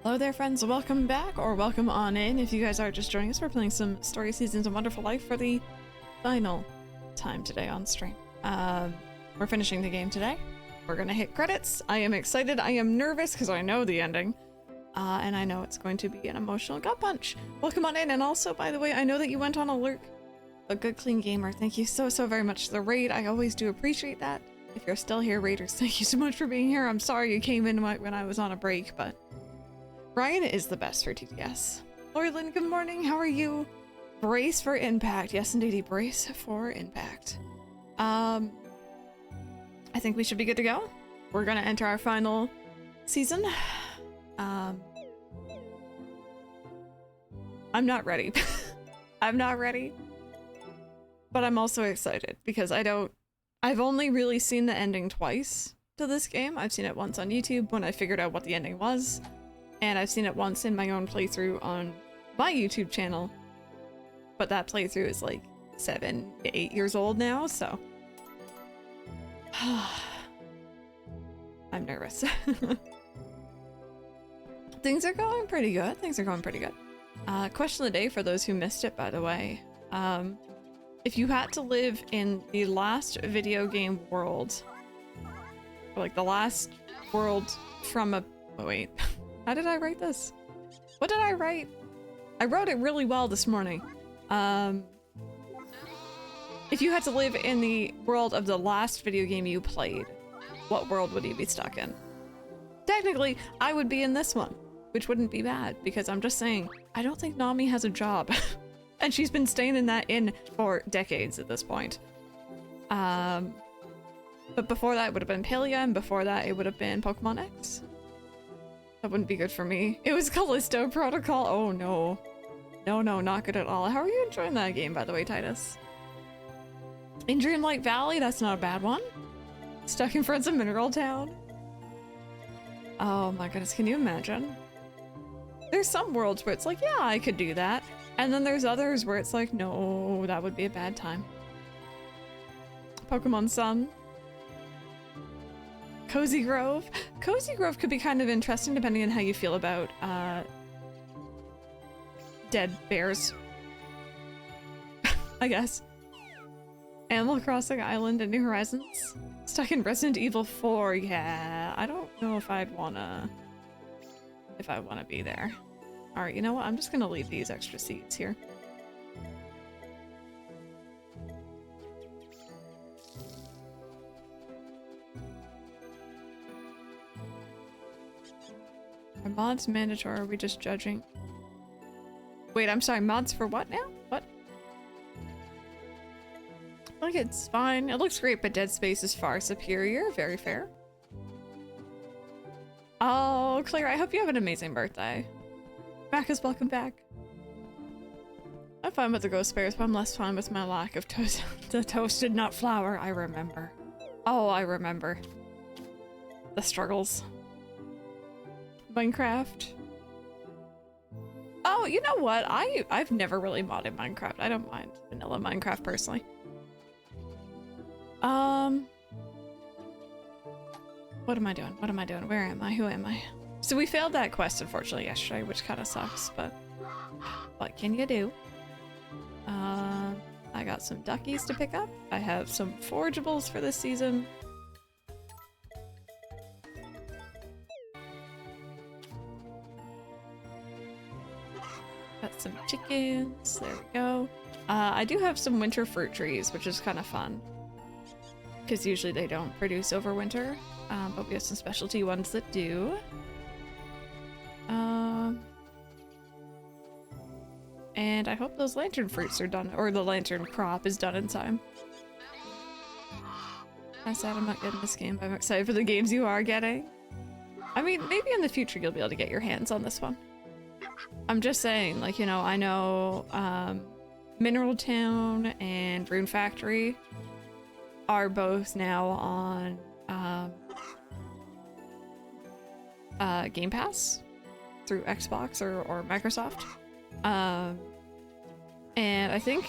Hello there friends, welcome back, or welcome on in. If you guys are just joining us, we're playing some Story Seasons of Wonderful Life for the final time today on stream. We're finishing the game today. We're gonna hit credits. I am excited, I am nervous because I know the ending. And I know it's going to be an emotional gut punch. Welcome on in, and also, by the way, I know that you went on a lurk. A good clean gamer, thank you so very much for the raid. I always do appreciate that. If you're still here, raiders, thank you so much for being here. I'm sorry you came in when I was on a break, but Brian is the best for TTS. Lori Lynn, good morning. How are you? Brace for impact. Yes, indeed, brace for impact. I think we should be good to go. We're gonna enter our final season. I'm not ready. I'm not ready. But I'm also excited because I've only really seen the ending twice to this game. I've seen it once on YouTube when I figured out what the ending was. And I've seen it once in my own playthrough on my YouTube channel. But that playthrough is like 7 to 8 years old now, so. I'm nervous. Things are going pretty good. Things are going pretty good. Question of the day for those who missed it, by the way. If you had to live in the last video game world, or like the last world from a... Oh, wait. How did I write this? What did I write? I wrote it really well this morning. If you had to live in the world of the last video game you played, what world would you be stuck in? Technically, I would be in this one, which wouldn't be bad, because I'm just saying, I don't think Nami has a job. And she's been staying in that inn for decades at this point. But before that, it would have been Palia, and before that, it would have been Pokemon X. That wouldn't be good for me. It was Callisto Protocol. Oh no. No, not good at all. How are you enjoying that game, by the way, Titus? In Dreamlight Valley, that's not a bad one. Stuck in front of Mineral Town. Oh my goodness, can you imagine? There's some worlds where it's like, yeah, I could do that. And then there's others where it's like, no, that would be a bad time. Pokemon Sun. Cozy Grove. Cozy Grove could be kind of interesting depending on how you feel about dead bears. I guess. Animal Crossing Island and New Horizons. Stuck in Resident Evil 4. Yeah, I don't know if I wanna be there. All right, you know what? I'm just gonna leave these extra seats here. Are mods mandatory, or are we just judging? Wait, I'm sorry, mods for what now? What? Like, it's fine. It looks great, but Dead Space is far superior. Very fair. Oh, Claire, I hope you have an amazing birthday. Marcus, welcome back. I'm fine with the ghost bears, but I'm less fine with my lack of toast. The toasted nut flour, I remember. Oh, I remember. The struggles. Minecraft. Oh, you know what? I've never really modded Minecraft. I don't mind vanilla Minecraft personally. What am I doing? What am I doing? Where am I? Who am I? So we failed that quest unfortunately yesterday, which kind of sucks, but what can you do? I got some duckies to pick up. I have some forageables for this season. Got some chickens. There we go. I do have some winter fruit trees, which is kind of fun. Because usually they don't produce over winter. But we have some specialty ones that do. And I hope those lantern fruits are done, or the lantern crop is done in time. I'm sad I'm not getting this game, but I'm excited for the games you are getting. I mean, maybe in the future you'll be able to get your hands on this one. I'm just saying, like, you know, I know Mineral Town and Rune Factory are both now on Game Pass through Xbox or Microsoft. And I think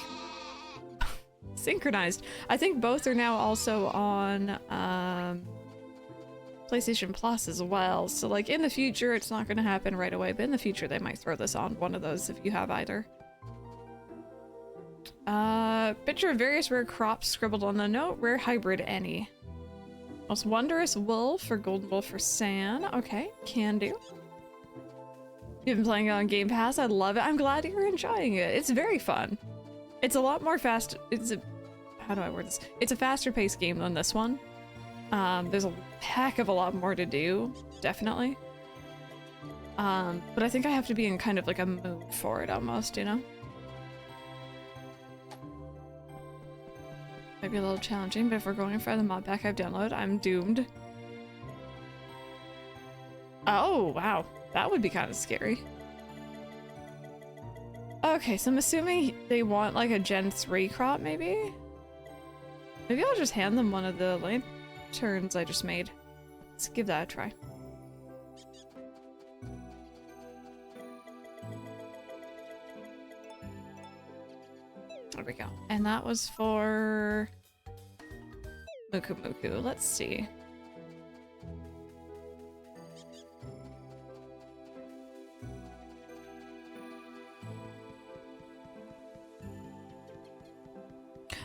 synchronized. I think both are now also on PlayStation Plus as well. So like in the future, it's not going to happen right away, but in the future they might throw this on one of those if you have either. Picture of various rare crops scribbled on the note. Rare hybrid any. Most wondrous wolf or golden wolf for San. Okay, can do. You've been playing it on Game Pass. I love it. I'm glad you're enjoying it. It's very fun. It's a lot more fast. How do I word this? It's a faster paced game than this one. There's a heck of a lot more to do, definitely. But I think I have to be in kind of like a mood for it almost, you know? Might be a little challenging, but if we're going for the mod pack I've downloaded, I'm doomed. Oh, wow. That would be kind of scary. Okay, so I'm assuming they want like a Gen 3 crop, maybe? Maybe I'll just hand them one of the lanterns I just made. Let's give that a try. There we go. And that was for Muku Muku. Let's see.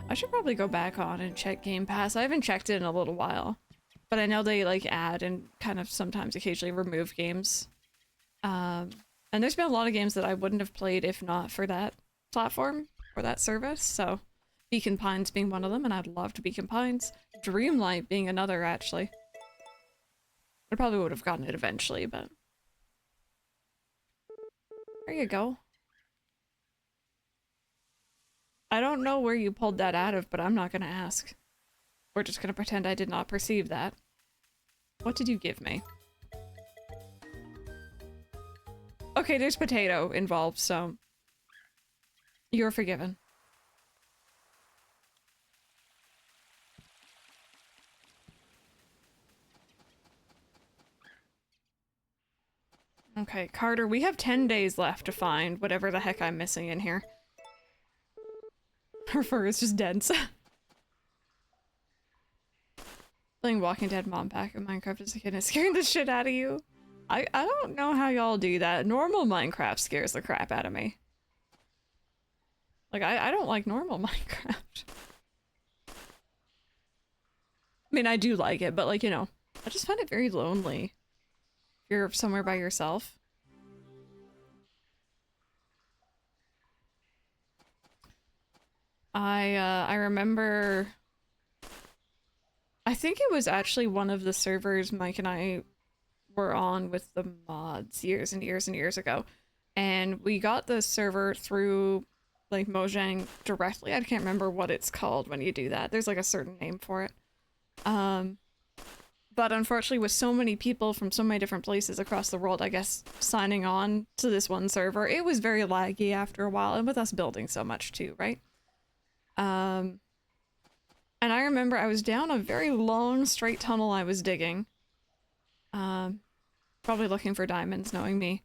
I should probably go back on and check Game Pass. I haven't checked it in a little while, but I know they like add and kind of sometimes occasionally remove games. And there's been a lot of games that I wouldn't have played if not for that platform or that service. So Beacon Pines being one of them, and I'd love to Beacon Pines. Dreamlight being another, actually. I probably would have gotten it eventually, but there you go. I don't know where you pulled that out of, but I'm not gonna ask. We're just gonna pretend I did not perceive that. What did you give me? Okay, there's potato involved, so you're forgiven. Okay, Carter, we have 10 days left to find whatever the heck I'm missing in here. Her fur is just dense. Playing Walking Dead Mom Pack in Minecraft as a kid is scaring the shit out of you. I don't know how y'all do that. Normal Minecraft scares the crap out of me. Like, I don't like normal Minecraft. I mean, I do like it, but like, you know, I just find it very lonely. If you're somewhere by yourself. I remember, I think it was actually one of the servers Mike and I were on with the mods years and years and years ago. And we got the server through like Mojang directly. I can't remember what it's called when you do that. There's like a certain name for it. But unfortunately with so many people from so many different places across the world, I guess, signing on to this one server, it was very laggy after a while, and with us building so much too, right? And I remember I was down a very long straight tunnel I was digging. Probably looking for diamonds, knowing me.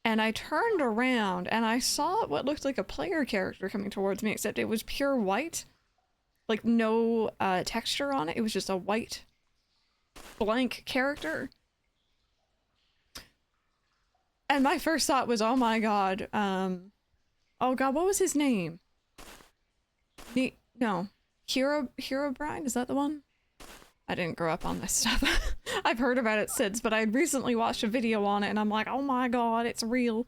And I turned around and I saw what looked like a player character coming towards me, except it was pure white. Like no texture on it. It was just a white blank character. And my first thought was, oh my god, oh god, what was his name? No. Herobrine? Is that the one? I didn't grow up on this stuff. I've heard about it since, but I recently watched a video on it and I'm like, oh my god, it's real.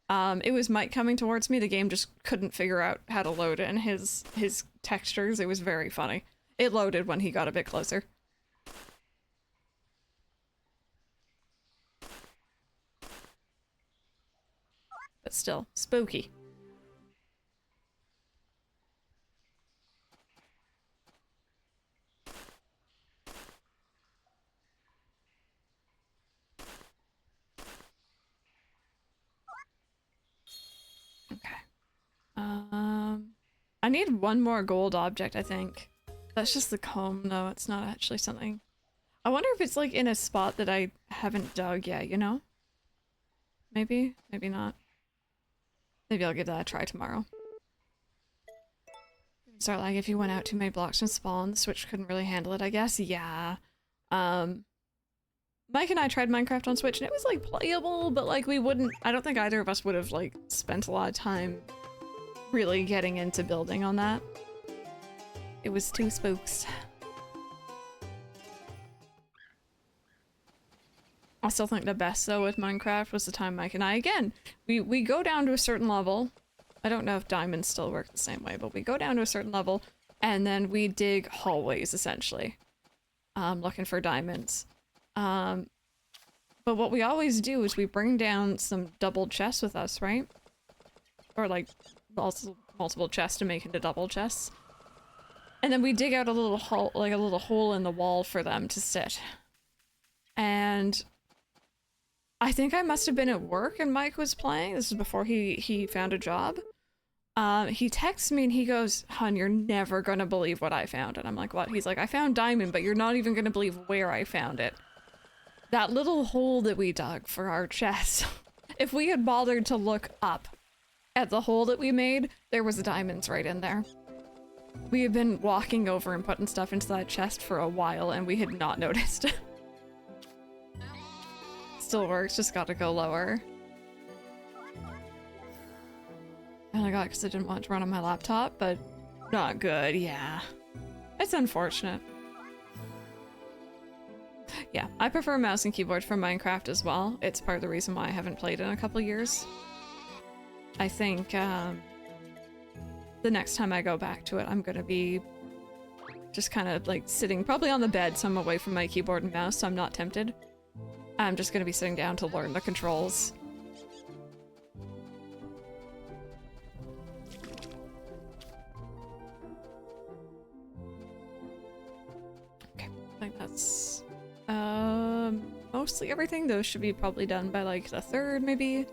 It was Mike coming towards me. The game just couldn't figure out how to load in his textures. It was very funny. It loaded when he got a bit closer. But still, spooky. Okay. I need one more gold object, I think. That's just the comb, though. It's not actually something. I wonder if it's like in a spot that I haven't dug yet, you know? Maybe? Maybe not. Maybe I'll give that a try tomorrow. Start like if you went out too many blocks from spawn, the Switch couldn't really handle it, I guess. Yeah. Mike and I tried Minecraft on Switch and it was like playable, but like we wouldn't, I don't think either of us would have like spent a lot of time really getting into building on that. It was too spooks. I still think the best though with Minecraft was the time Mike and I, again, we go down to a certain level. I don't know if diamonds still work the same way, but we go down to a certain level and then we dig hallways essentially, looking for diamonds. But what we always do is we bring down some double chests with us, right? Or like multiple chests to make into double chests. And then we dig out a little hole, like a little hole in the wall for them to sit. And I think I must have been at work and Mike was playing. This is before he found a job. He texts me and he goes, "Hun, you're never gonna believe what I found." And I'm like, "What?" He's like, "I found diamond, but you're not even gonna believe where I found it." That little hole that we dug for our chest. If we had bothered to look up at the hole that we made, there was diamonds right in there. We had been walking over and putting stuff into that chest for a while and we had not noticed. Still works, just gotta go lower. And I got it because I didn't want it to run on my laptop, but not good, yeah. It's unfortunate. Yeah, I prefer mouse and keyboard for Minecraft as well. It's part of the reason why I haven't played in a couple years. I think the next time I go back to it, I'm gonna be just kind of like sitting probably on the bed so I'm away from my keyboard and mouse so I'm not tempted. I'm just gonna be sitting down to learn the controls. Okay, I think that's mostly everything. Those should be probably done by like the 3rd, maybe.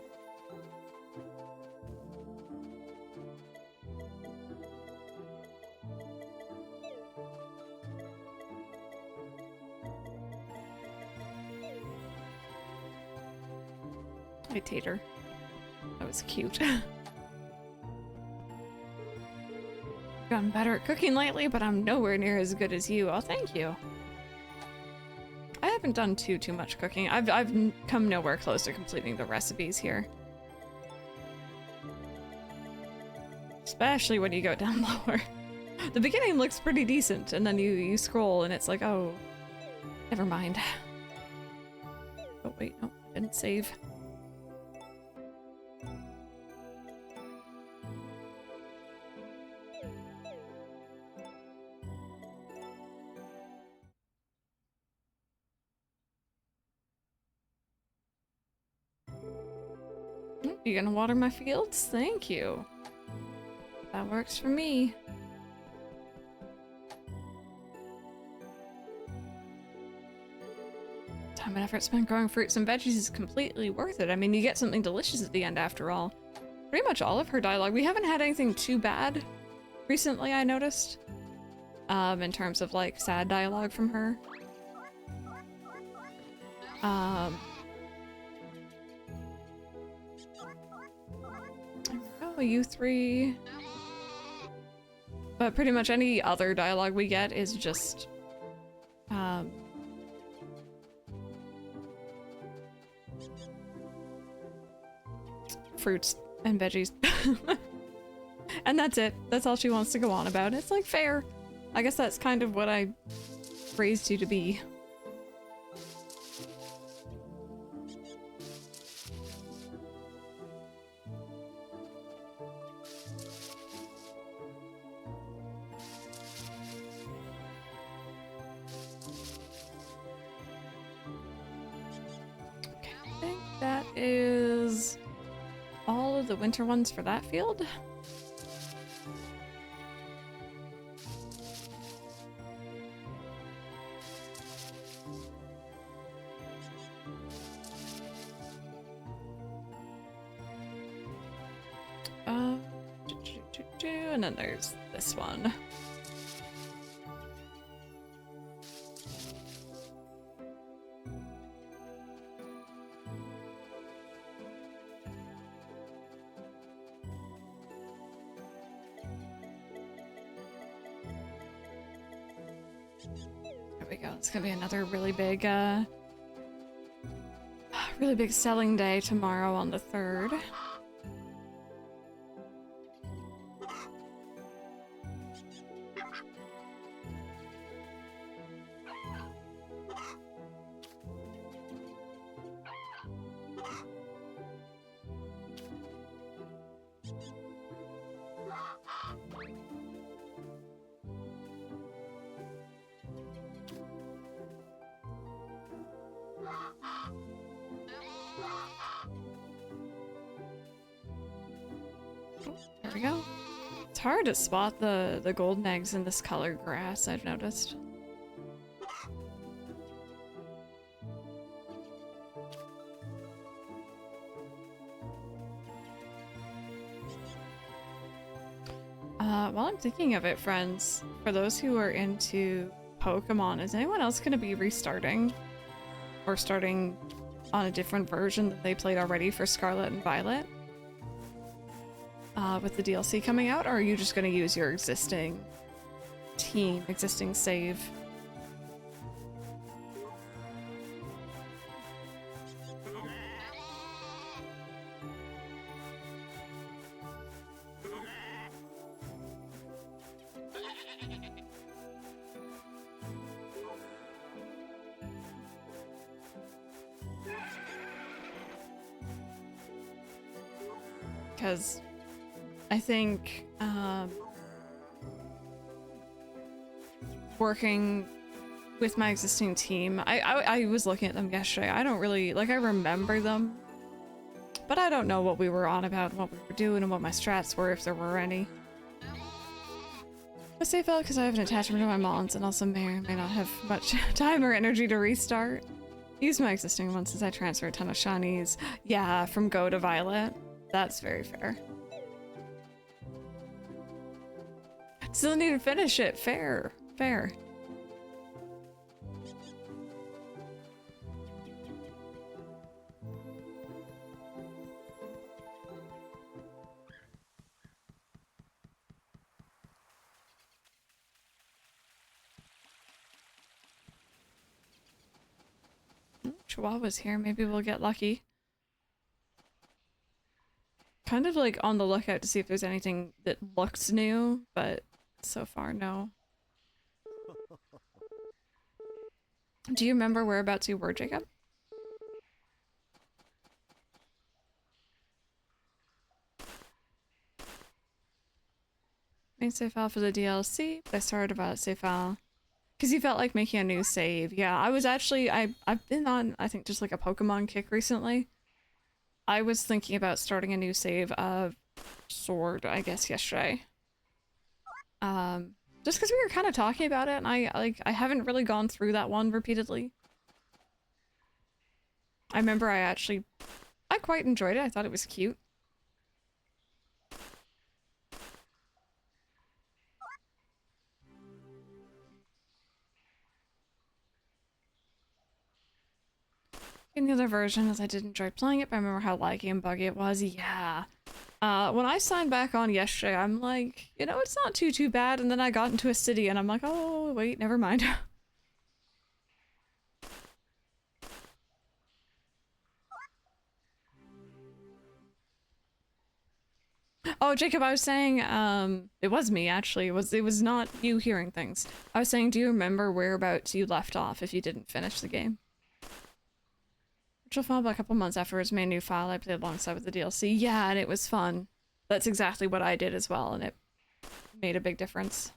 Hi, Tater. That was cute. Gotten better at cooking lately, but I'm nowhere near as good as you. Oh, thank you. I haven't done too much cooking. I've come nowhere close to completing the recipes here. Especially when you go down lower. The beginning looks pretty decent, and then you scroll and it's like, oh, never mind. Oh wait, no, I didn't save. You gonna water my fields? Thank you. That works for me. Time and effort spent growing fruits and veggies is completely worth it. I mean, you get something delicious at the end after all. Pretty much all of her dialogue. We haven't had anything too bad recently, I noticed. In terms of like sad dialogue from her. Oh, you three. But pretty much any other dialogue we get is just fruits and veggies. And that's it. That's all she wants to go on about. It's like fair. I guess that's kind of what I raised you to be. Okay, I think that is all of the winter ones for that field. And then there's this one. There we go. It's gonna be another really big Really big selling day tomorrow on the 3rd. There we go. It's hard to spot the golden eggs in this colored grass, I've noticed. While I'm thinking of it, friends, for those who are into Pokemon, is anyone else going to be restarting? Or starting on a different version that they played already for Scarlet and Violet? With the DLC coming out, or are you just going to use your existing team, existing save? Because I think working with my existing team, I was looking at them yesterday. I don't really, like, I remember them, but I don't know what we were on about, and what we were doing, and what my strats were, if there were any. I say felt because I have an attachment to my mons, and also may or may not have much time or energy to restart. Use my existing ones since I transfer a ton of shinies. Yeah, from Go to Violet. That's very fair. Still need to finish it. Fair. Fair. Chihuahua's here. Maybe we'll get lucky. Kind of like on the lookout to see if there's anything that looks new, but so far, no. Do you remember whereabouts you were, Jacob? Made save file for the DLC, but I started a Violet save file. Because you felt like making a new save. Yeah, I was actually, I've been on, I think, just like a Pokemon kick recently. I was thinking about starting a new save of Sword, I guess, yesterday. Just because we were kind of talking about it, and I haven't really gone through that one repeatedly. I remember I quite enjoyed it. I thought it was cute. In the other version, as I did enjoy playing it, but I remember how laggy and buggy it was. Yeah. When I signed back on yesterday, I'm like, you know, it's not too bad, and then I got into a city, and I'm like, oh, wait, never mind. Oh, Jacob, I was saying, it was me, actually. It was not you hearing things. I was saying, do you remember whereabouts you left off if you didn't finish the game? Virtual file, but a couple months afterwards, made a new file I played alongside with the DLC. Yeah, and it was fun. That's exactly what I did as well, and it made a big difference.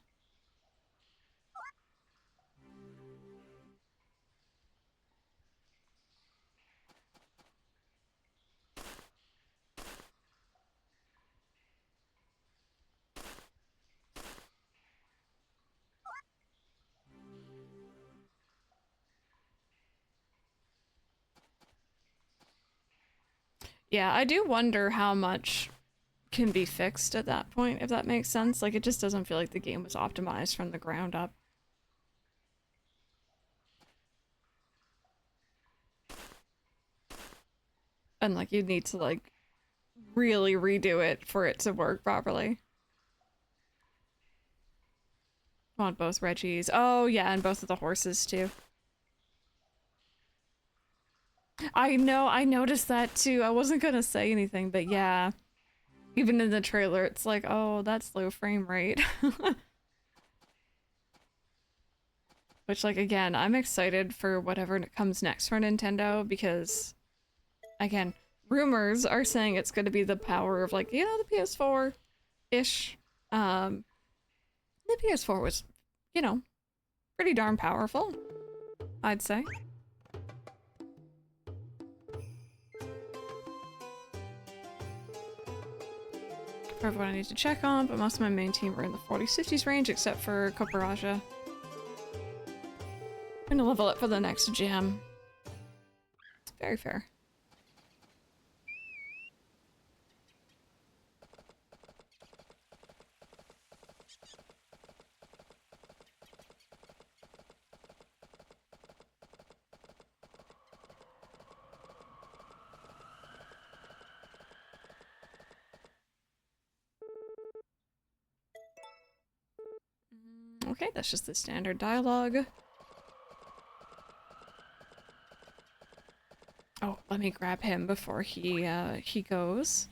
Yeah, I do wonder how much can be fixed at that point, if that makes sense. Like, it just doesn't feel like the game was optimized from the ground up. And, like, you'd need to, like, really redo it for it to work properly. I want both Reggies. Oh, yeah, and both of the horses, too. I know, I noticed that too. I wasn't gonna say anything, but yeah. Even in the trailer, it's like, oh, that's low frame rate. Which, like, again, I'm excited for whatever comes next for Nintendo because, again, rumors are saying it's gonna be the power of, like, you know, the PS4-ish. The PS4 was, you know, pretty darn powerful, I'd say. For what I need to check on, but most of my main team are in the 40s, 50s range, except for Koparaja. I'm gonna level up for the next gem. Very fair. Okay, that's just the standard dialogue. Oh, let me grab him before he goes.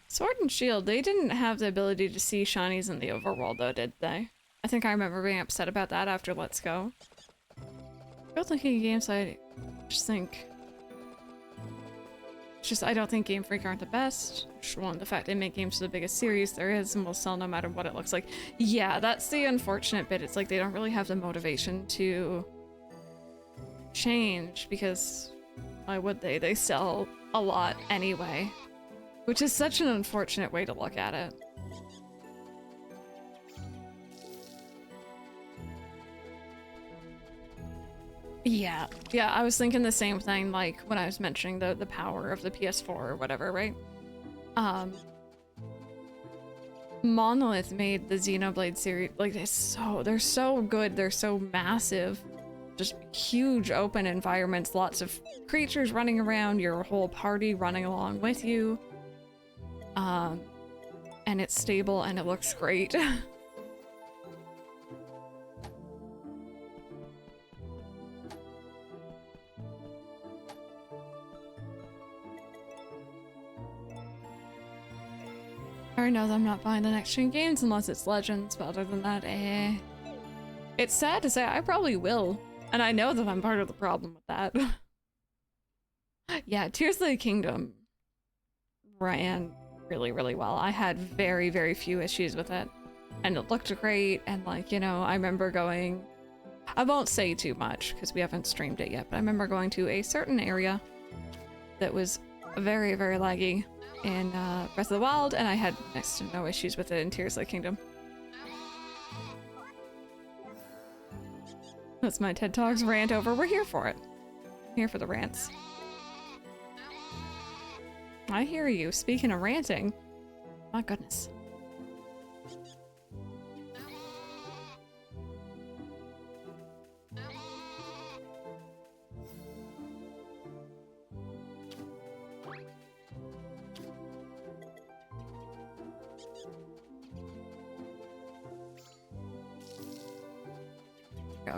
Sword and Shield, they didn't have the ability to see shinies in the overworld though, did they? I think I remember being upset about that after Let's Go. Real thinking games, I just think... I don't think Game Freak aren't the best. Just one, the fact they make games for the biggest series there is and will sell no matter what it looks like. Yeah, that's the unfortunate bit. It's like they don't really have the motivation to change because why would they? They sell a lot anyway. Which is such an unfortunate way to look at it. Yeah, I was thinking the same thing, like, when I was mentioning the power of the PS4 or whatever, right? Monolith made the Xenoblade series, like, they're so good, they're so massive. Just huge open environments, lots of creatures running around, your whole party running along with you. And it's stable and it looks great. I know that I'm not buying the next gen games unless it's Legends, but other than that, eh. It's sad to say I probably will, and I know that I'm part of the problem with that. Yeah, Tears of the Kingdom ran really, really well. I had very, very few issues with it, and it looked great, and like, you know, I remember going... I won't say too much, because we haven't streamed it yet, but I remember going to a certain area that was very, very laggy in Breath of the Wild, and I had next to no issues with it in Tears of the Kingdom. That's my TED Talks rant over. We're here for it. Here for the rants. I hear you. Speaking of ranting, my goodness.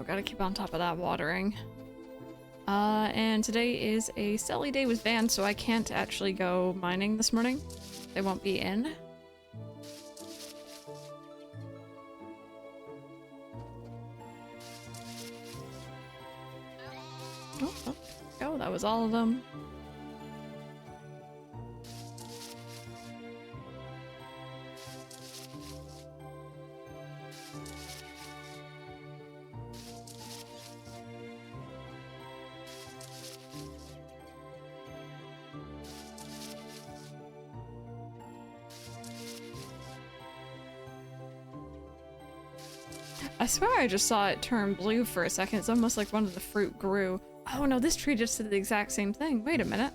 Gotta keep on top of that watering. And today is a silly day with Van, so I can't actually go mining this morning. They won't be in. Oh, that was all of them. I swear I just saw it turn blue for a second. It's almost like one of the fruit grew. Oh no, this tree just did the exact same thing. Wait a minute.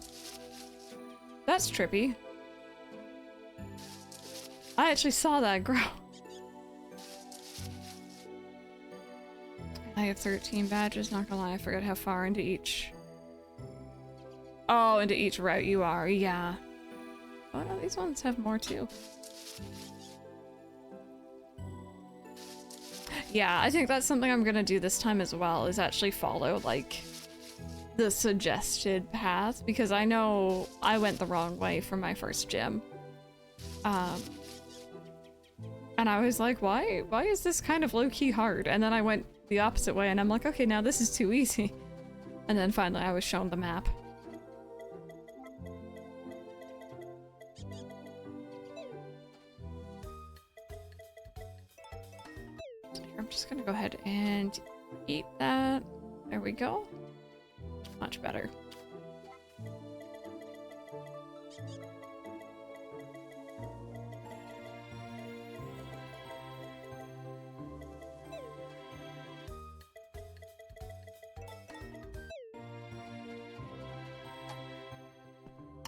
That's trippy. I actually saw that grow. I have 13 badges, not gonna lie, I forget how far into each... Oh, into each route you are, yeah. Oh no, these ones have more too. Yeah, I think that's something I'm gonna do this time as well, is actually follow, like, the suggested path, because I know I went the wrong way for my first gym. And I was like, why is this kind of low-key hard? And then I went the opposite way, and I'm like, okay, now this is too easy. And then finally I was shown the map. I'm just gonna go ahead and eat that. There we go. Much better.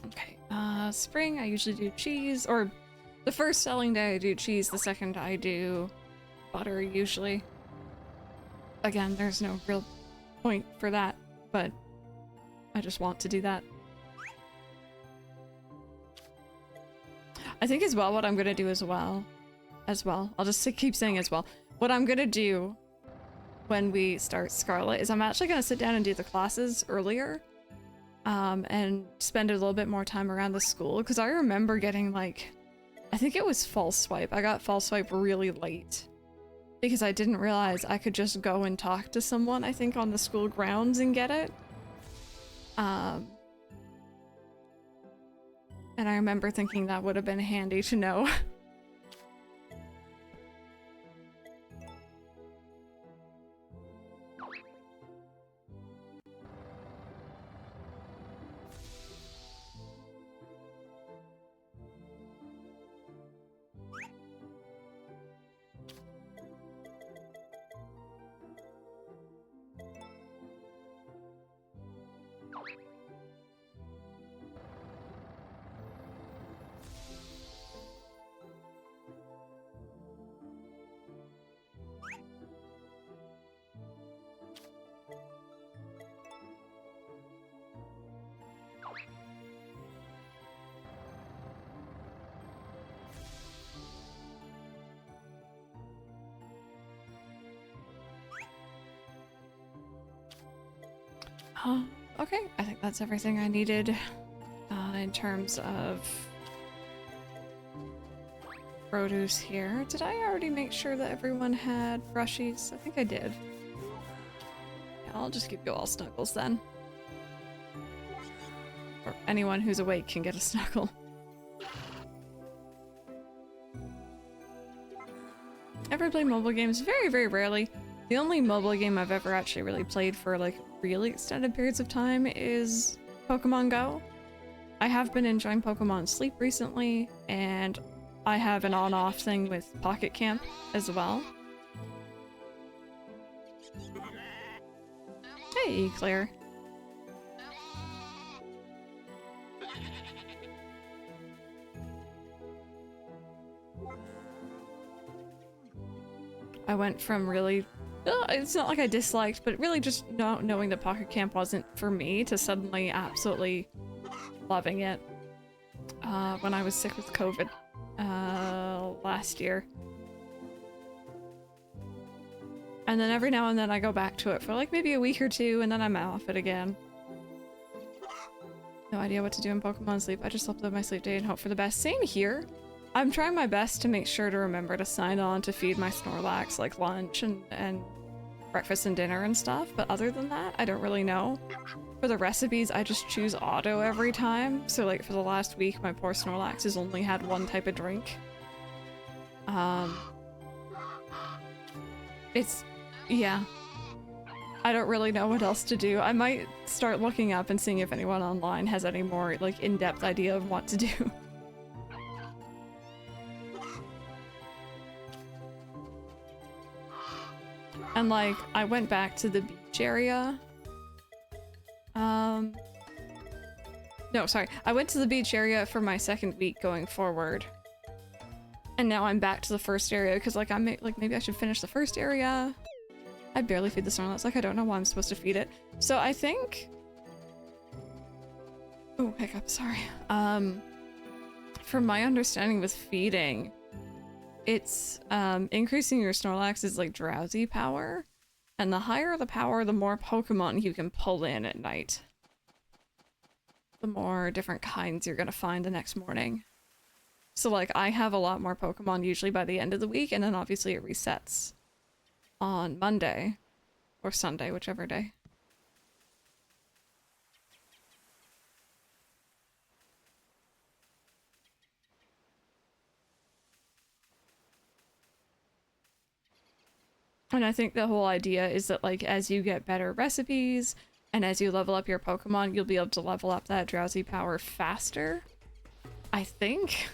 Okay, spring I usually do cheese, or the first selling day I do cheese, the second I do butter usually. Again, there's no real point for that, but I just want to do that. I think as well what I'm gonna do as well, I'll just keep saying as well, what I'm gonna do when we start Scarlet is I'm actually gonna sit down and do the classes earlier, and spend a little bit more time around the school, because I remember getting, like, I think it was false swipe. I got false swipe really late because I didn't realize I could just go and talk to someone, I think, on the school grounds and get it. And I remember thinking that would have been handy to know. Okay, I think that's everything I needed in terms of produce here. Did I already make sure that everyone had brushies? I think I did. Yeah, I'll just give you all snuggles then. Or anyone who's awake can get a snuggle. Ever play mobile games? Very, very rarely. The only mobile game I've ever actually really played for, like, really extended periods of time is Pokemon Go. I have been enjoying Pokemon Sleep recently, and I have an on-off thing with Pocket Camp as well. Hey, Claire. I went from really... it's not like I disliked, but really just not knowing that Pocket Camp wasn't for me to suddenly absolutely loving it when I was sick with COVID last year. And then every now and then I go back to it for like maybe a week or two, and then I'm off it again. No idea what to do in Pokemon Sleep. I just upload my sleep date and hope for the best. Same here. I'm trying my best to make sure to remember to sign on to feed my Snorlax, like lunch and breakfast and dinner and stuff, but other than that, I don't really know. For the recipes, I just choose auto every time, so like for the last week, my poor Snorlax has only had one type of drink. Yeah. I don't really know what else to do. I might start looking up and seeing if anyone online has any more, like, in-depth idea of what to do. And like, I went back to the beach area. No, sorry. I went to the beach area for my second week going forward. And now I'm back to the first area because like maybe I should finish the first area. I barely feed the Snorlax. Like, I don't know why I'm supposed to feed it. So I think... Oh, hiccup, sorry. From my understanding with feeding, it's increasing your Snorlax's like drowsy power. And the higher the power, the more Pokemon you can pull in at night. The more different kinds you're gonna find the next morning. So like, I have a lot more Pokemon usually by the end of the week, and then obviously it resets on Monday or Sunday, whichever day. And I think the whole idea is that like, as you get better recipes and as you level up your Pokemon, you'll be able to level up that drowsy power faster. I think.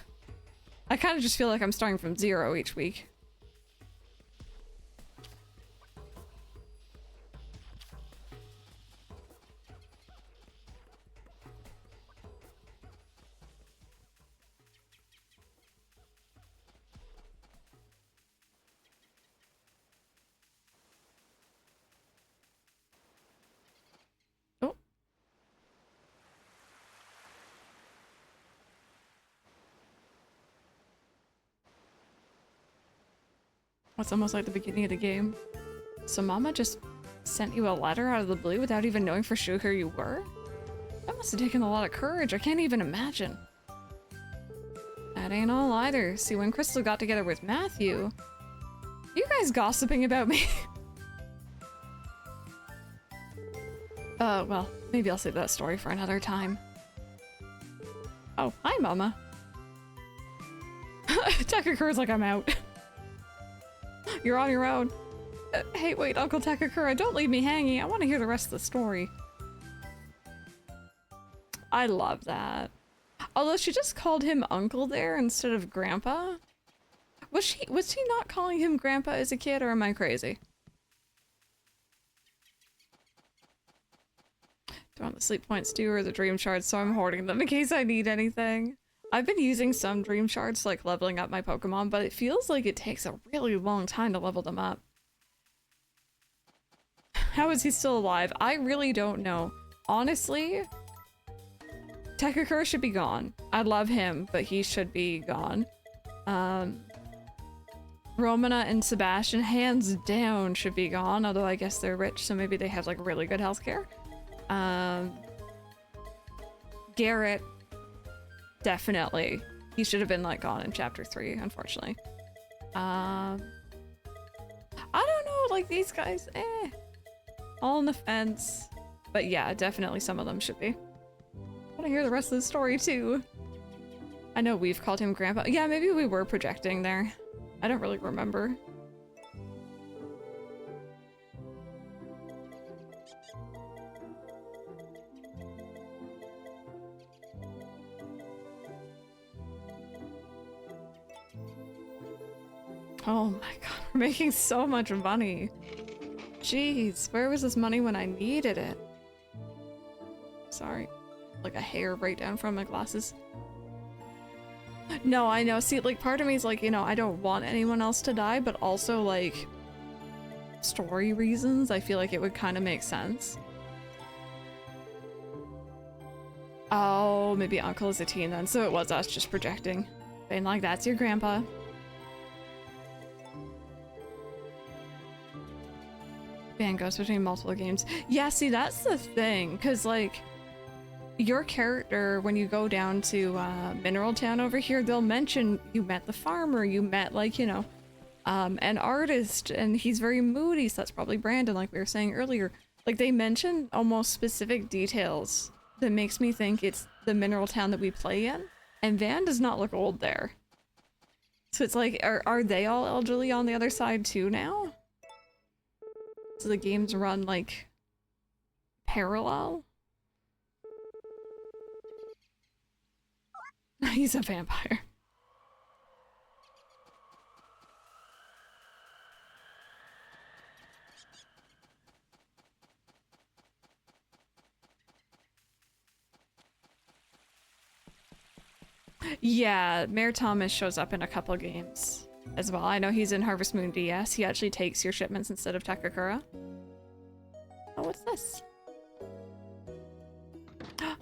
I kind of just feel like I'm starting from 0 each week. Oh. It's almost like the beginning of the game. So Mama just sent you a letter out of the blue without even knowing for sure who you were? That must have taken a lot of courage. I can't even imagine. That ain't all either. See, when Crystal got together with Matthew, you guys gossiping about me? Well, maybe I'll save that story for another time. Oh, hi, Mama. Takakura's like, I'm out. You're on your own. Hey, wait, Uncle Takakura, don't leave me hanging. I want to hear the rest of the story. I love that. Although she just called him Uncle there instead of Grandpa. Was she not calling him Grandpa as a kid, or am I crazy? Do I want the sleep points too, or the dream shards, so I'm hoarding them in case I need anything. I've been using some dream shards, like leveling up my Pokemon, but it feels like it takes a really long time to level them up. How is he still alive? I really don't know. Honestly, Takakura should be gone. I love him, but he should be gone. Romana and Sebastian, hands down, should be gone, although I guess they're rich, so maybe they have like really good healthcare. Garrett, definitely. He should have been like gone in chapter 3, unfortunately. I don't know, like these guys, all on the fence. But yeah, definitely some of them should be. I want to hear the rest of the story too. I know we've called him Grandpa. Yeah, maybe we were projecting there. I don't really remember. Oh my god, we're making so much money. Jeez, where was this money when I needed it? Sorry. Like a hair right down from my glasses. No, I know. See, like part of me is like, you know, I don't want anyone else to die, but also like story reasons, I feel like it would kind of make sense. Oh, maybe Uncle is a teen then, so it was us just projecting. Being like, that's your grandpa. Ban goes between multiple games. Yeah, see, that's the thing, because like your character, when you go down to Mineral Town over here, they'll mention you met the farmer, you met like, you know, an artist, and he's very moody, so that's probably Brandon, like we were saying earlier. Like they mention almost specific details that makes me think it's the Mineral Town that we play in, and Van does not look old there. So it's like, are they all elderly on the other side too now? So the games run like parallel? He's a vampire. Yeah, Mayor Thomas shows up in a couple games. as well. I know he's in Harvest Moon DS. He actually takes your shipments instead of Takakura. Oh, what's this?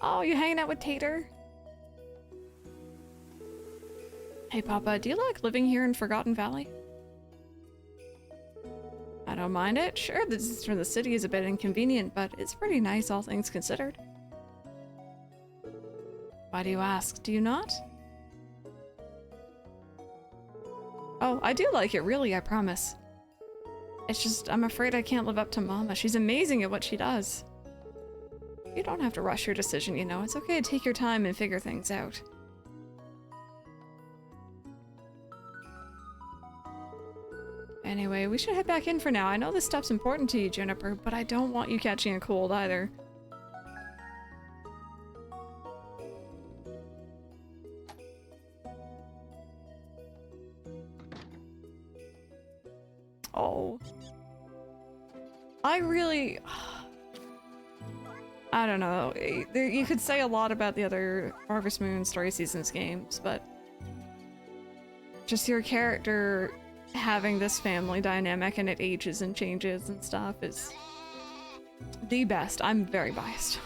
Oh, you hanging out with Tater? Hey, Papa, do you like living here in Forgotten Valley? I don't mind it. Sure, the distance from the city is a bit inconvenient, but it's pretty nice, all things considered. Why do you ask? Do you not? Oh, I do like it, really, I promise. It's just, I'm afraid I can't live up to Mama. She's amazing at what she does. You don't have to rush your decision, you know. It's okay to take your time and figure things out. Anyway, we should head back in for now. I know this stuff's important to you, Juniper, but I don't want you catching a cold either. Oh. I really... I don't know. You could say a lot about the other Harvest Moon Story Seasons games, but... just your character having this family dynamic and it ages and changes and stuff is... the best. I'm very biased.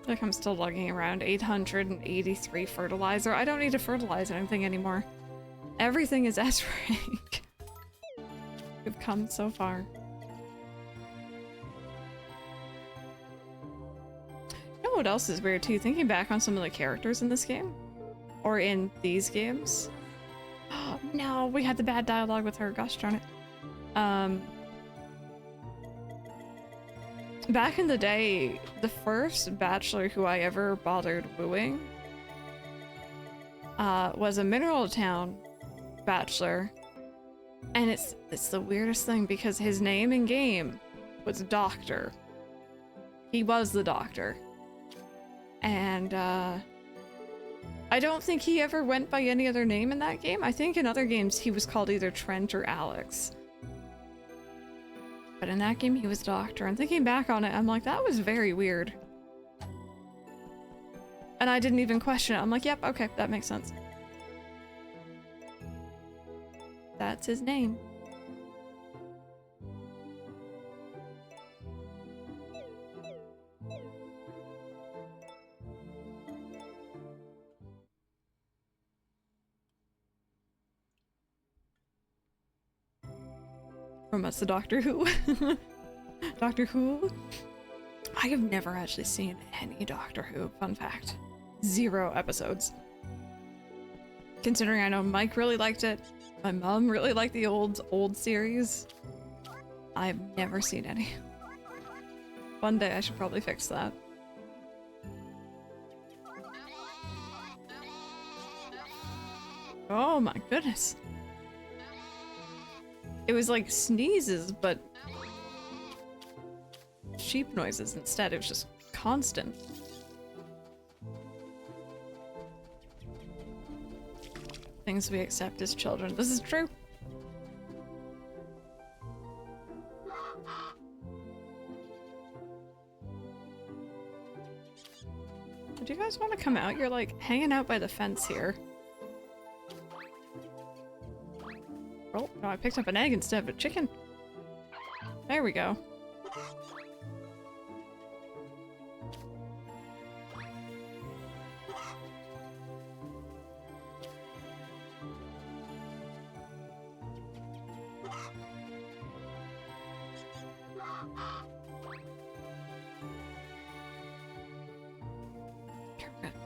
Like I'm still lugging around 883 fertilizer. I don't need to fertilize anything anymore. Everything is S rank. We've come so far. You know what else is weird too? Thinking back on some of the characters in this game, or in these games. Oh, no, we had the bad dialogue with her. Gosh darn it. Back in the day, the first bachelor who I ever bothered wooing was a Mineral Town bachelor. And it's the weirdest thing because his name in game was Doctor. He was the Doctor. And I don't think he ever went by any other name in that game. I think in other games he was called either Trent or Alex. But in that game, he was Doctor. And thinking back on it, I'm like, that was very weird. And I didn't even question it. I'm like, yep, okay, that makes sense. That's his name. From us to Doctor Who. Doctor Who? I have never actually seen any Doctor Who, fun fact. 0 episodes. Considering I know Mike really liked it, my mom really liked the old series. I've never seen any. One day I should probably fix that. Oh my goodness. It was like sneezes, but sheep noises instead. It was just constant. Things we accept as children. This is true. Do you guys want to come out? You're like hanging out by the fence here. Oh, no, I picked up an egg instead of a chicken. There we go.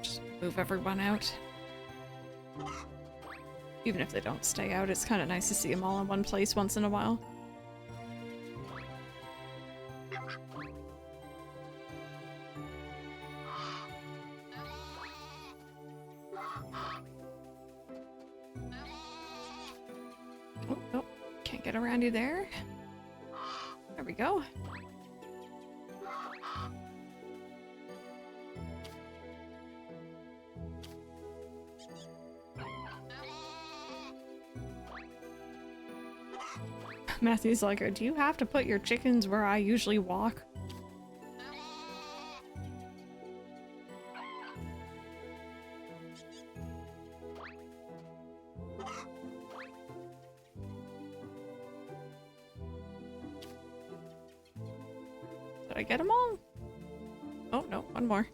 Just move everyone out. Even if they don't stay out, it's kind of nice to see them all in one place once in a while. Oh, nope. Can't get around you there. There we go. Matthew's like, do you have to put your chickens where I usually walk? Did I get them all? Oh, no, one more.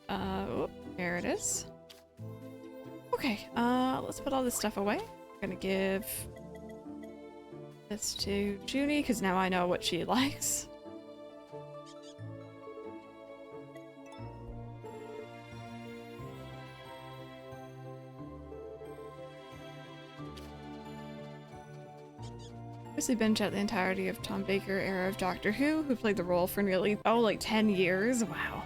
Oh, there it is. Okay, let's put all this stuff away. I'm gonna give this to Junie, because now I know what she likes. Mostly binge out the entirety of Tom Baker era of Doctor Who played the role for nearly, oh, like 10 years? Wow.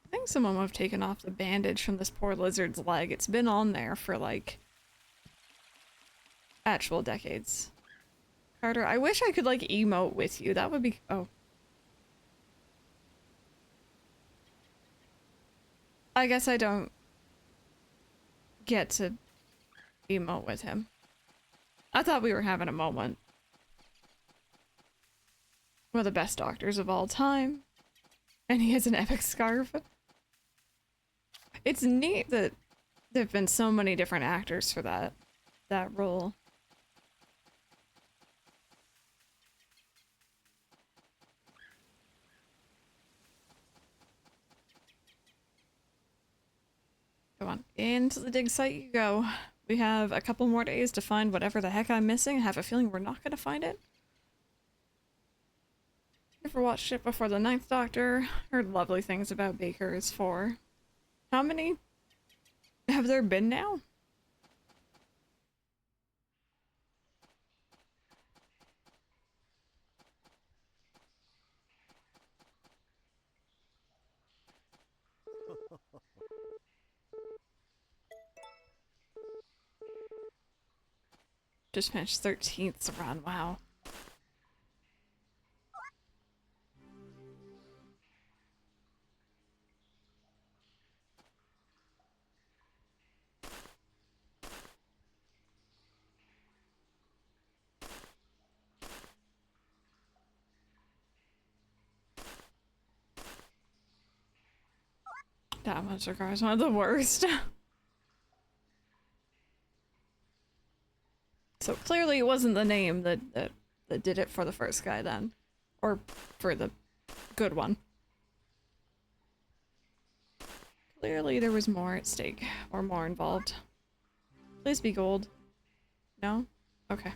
I think someone would have taken off the bandage from this poor lizard's leg. It's been on there for like actual decades. Carter, I wish I could like emote with you. That would be— oh. I guess I don't get to emote with him. I thought we were having a moment. One of the best doctors of all time. And he has an epic scarf. It's neat that there have been so many different actors for that role. Come on, into the dig site you go. We have a couple more days to find whatever the heck I'm missing. I have a feeling we're not gonna find it. Never watched it before the 9th Doctor. Heard lovely things about Baker's 4. How many have there been now? Just finished 13th run, wow. That monster car is one of the worst. So clearly it wasn't the name that did it for the first guy then. Or for the good one. Clearly there was more at stake, or more involved. Please be gold. No? Okay.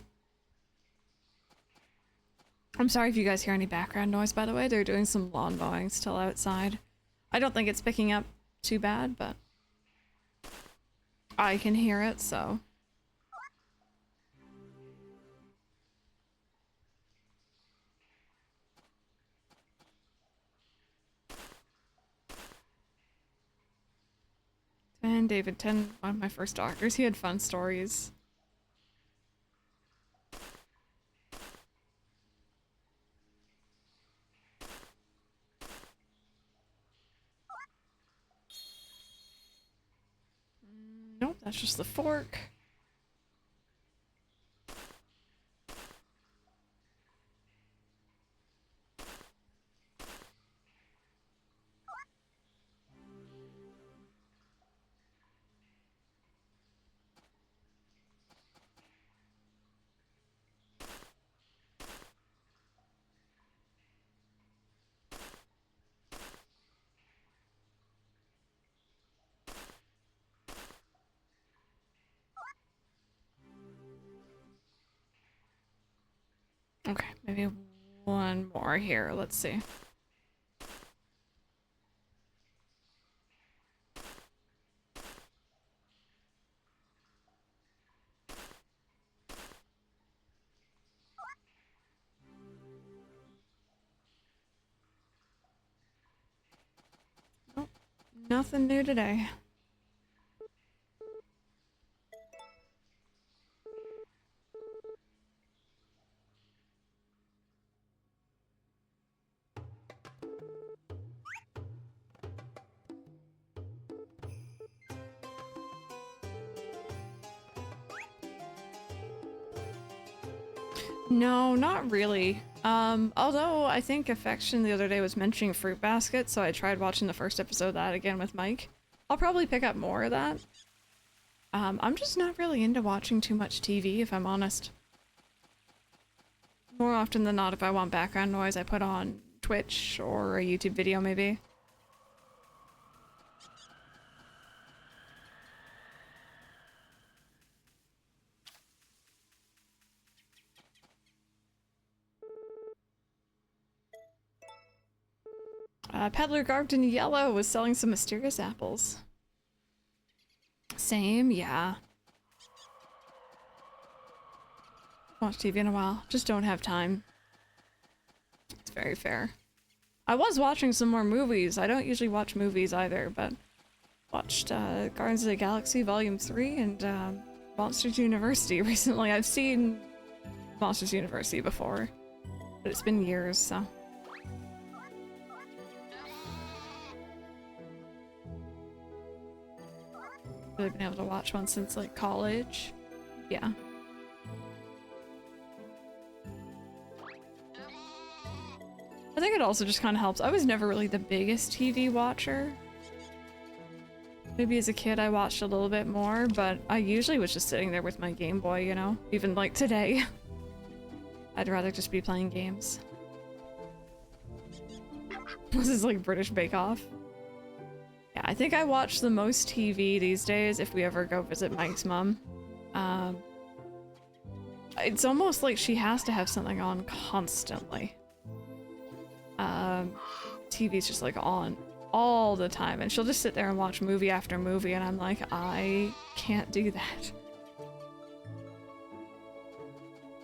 I'm sorry if you guys hear any background noise, by the way. They're doing some lawn mowing still outside. I don't think it's picking up too bad, but I can hear it, so. And David Tennant, one of my first doctors, he had fun stories. Nope, that's just the fork. Okay, maybe one more here. Let's see. Nope, nothing new today. No, not really. Although I think Affection the other day was mentioning Fruit Basket, so I tried watching the first episode of that again with Mike. I'll probably pick up more of that. I'm just not really into watching too much TV, if I'm honest. More often than not, if I want background noise, I put on Twitch or a YouTube video, maybe. Peddler garbed in yellow was selling some mysterious apples. Same, yeah. Watch TV in a while. Just don't have time. It's very fair. I was watching some more movies. I don't usually watch movies either, but watched Guardians of the Galaxy Volume 3 and Monsters University recently. I've seen Monsters University before, but it's been years, so. Really been able to watch one since like college. Yeah. I think it also just kind of helps. I was never really the biggest TV watcher. Maybe as a kid I watched a little bit more, but I usually was just sitting there with my Game Boy, you know? Even like today. I'd rather just be playing games. This is like British Bake Off. Yeah, I think I watch the most TV these days if we ever go visit Mike's mom. It's almost like she has to have something on constantly. TV's just like on all the time, and she'll just sit there and watch movie after movie, and I'm like, I can't do that.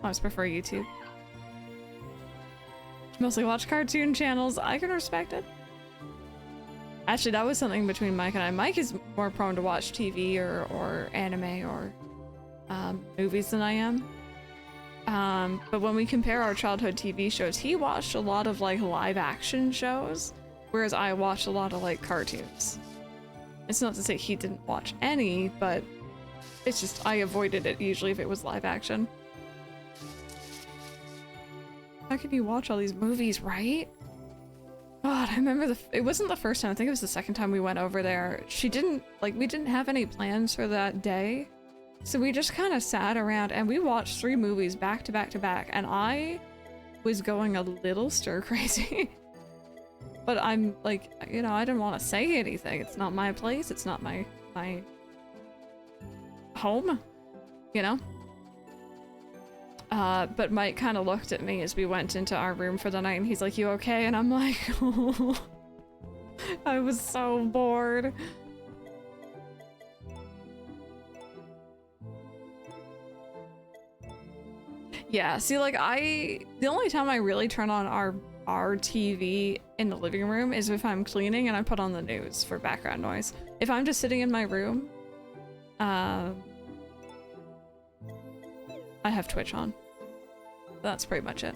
I just prefer YouTube. Mostly watch cartoon channels. I can respect it. Actually, that was something between Mike and I. Mike is more prone to watch TV or anime or movies than I am. But when we compare our childhood TV shows, he watched a lot of like live action shows, whereas I watched a lot of like cartoons. It's not to say he didn't watch any, but it's just I avoided it usually if it was live action. How can you watch all these movies, right? God, I remember it wasn't the first time, I think it was the second time we went over there. We didn't have any plans for that day. So we just kind of sat around and we watched 3 movies back to back to back, and I was going a little stir crazy. But I'm like, you know, I didn't want to say anything. It's not my place. It's not my home, you know? But Mike kind of looked at me as we went into our room for the night, and he's like, "You okay?" And I'm like, oh, I was so bored. Yeah, see, like, the only time I really turn on our TV in the living room is if I'm cleaning and I put on the news for background noise. If I'm just sitting in my room, I have Twitch on. That's pretty much it.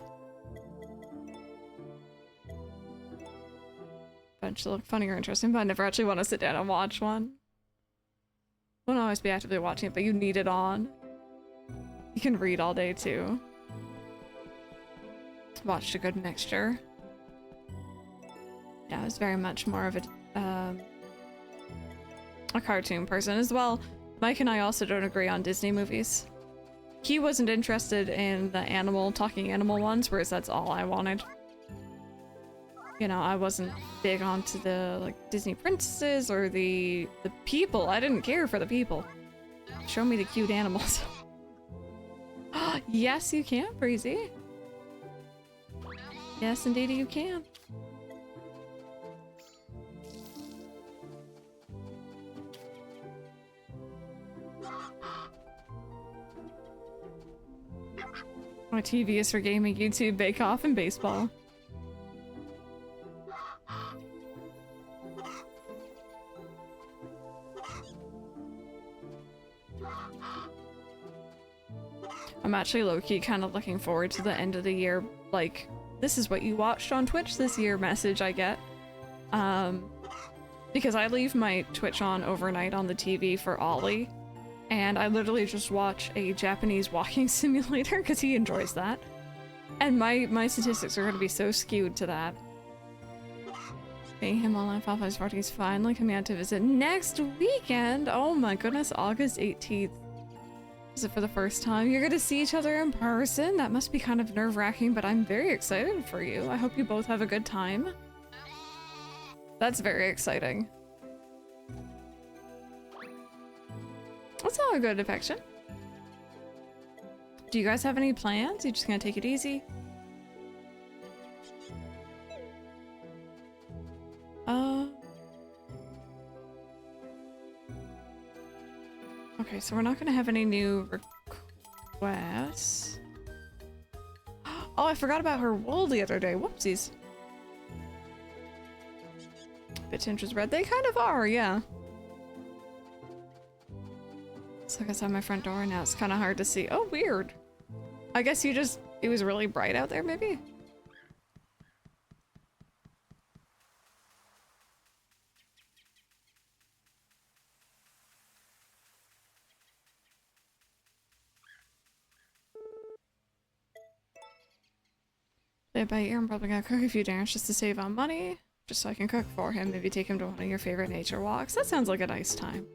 Bunch to look funny or interesting, but I never actually want to sit down and watch one. Won't always be actively watching it, but you need it on. You can read all day too. Watched a good mixture. Yeah, I was very much more of a cartoon person as well. Mike and I also don't agree on Disney movies. He wasn't interested in the talking animal ones, whereas that's all I wanted. You know, I wasn't big onto the like Disney princesses or the people. I didn't care for the people. Show me the cute animals. Yes, you can, Breezy. Yes, indeed you can. My TV is for gaming, YouTube, Bake Off, and baseball. I'm actually low-key kind of looking forward to the end of the year, like, this is what you watched on Twitch this year message I get. Because I leave my Twitch on overnight on the TV for Ollie, and I literally just watch a Japanese walking simulator because he enjoys that. And my statistics are going to be so skewed to that. Paying him online Popeyes party is finally coming out to visit next weekend. Oh my goodness, August 18th. Is it for the first time? You're gonna see each other in person? That must be kind of nerve-wracking, but I'm very excited for you. I hope you both have a good time. That's very exciting. That's all a good affection. Do you guys have any plans? You just gonna take it easy? Okay, so we're not gonna have any new requests. Oh, I forgot about her wool the other day. Whoopsies. Bitchinter's red. They kind of are, yeah. So I guess on my front door now it's kind of hard to see. Oh, weird. I guess you just... It was really bright out there, maybe? Play it by ear. I'm probably gonna cook a few dinners just to save on money. Just so I can cook for him. Maybe take him to one of your favorite nature walks. That sounds like a nice time.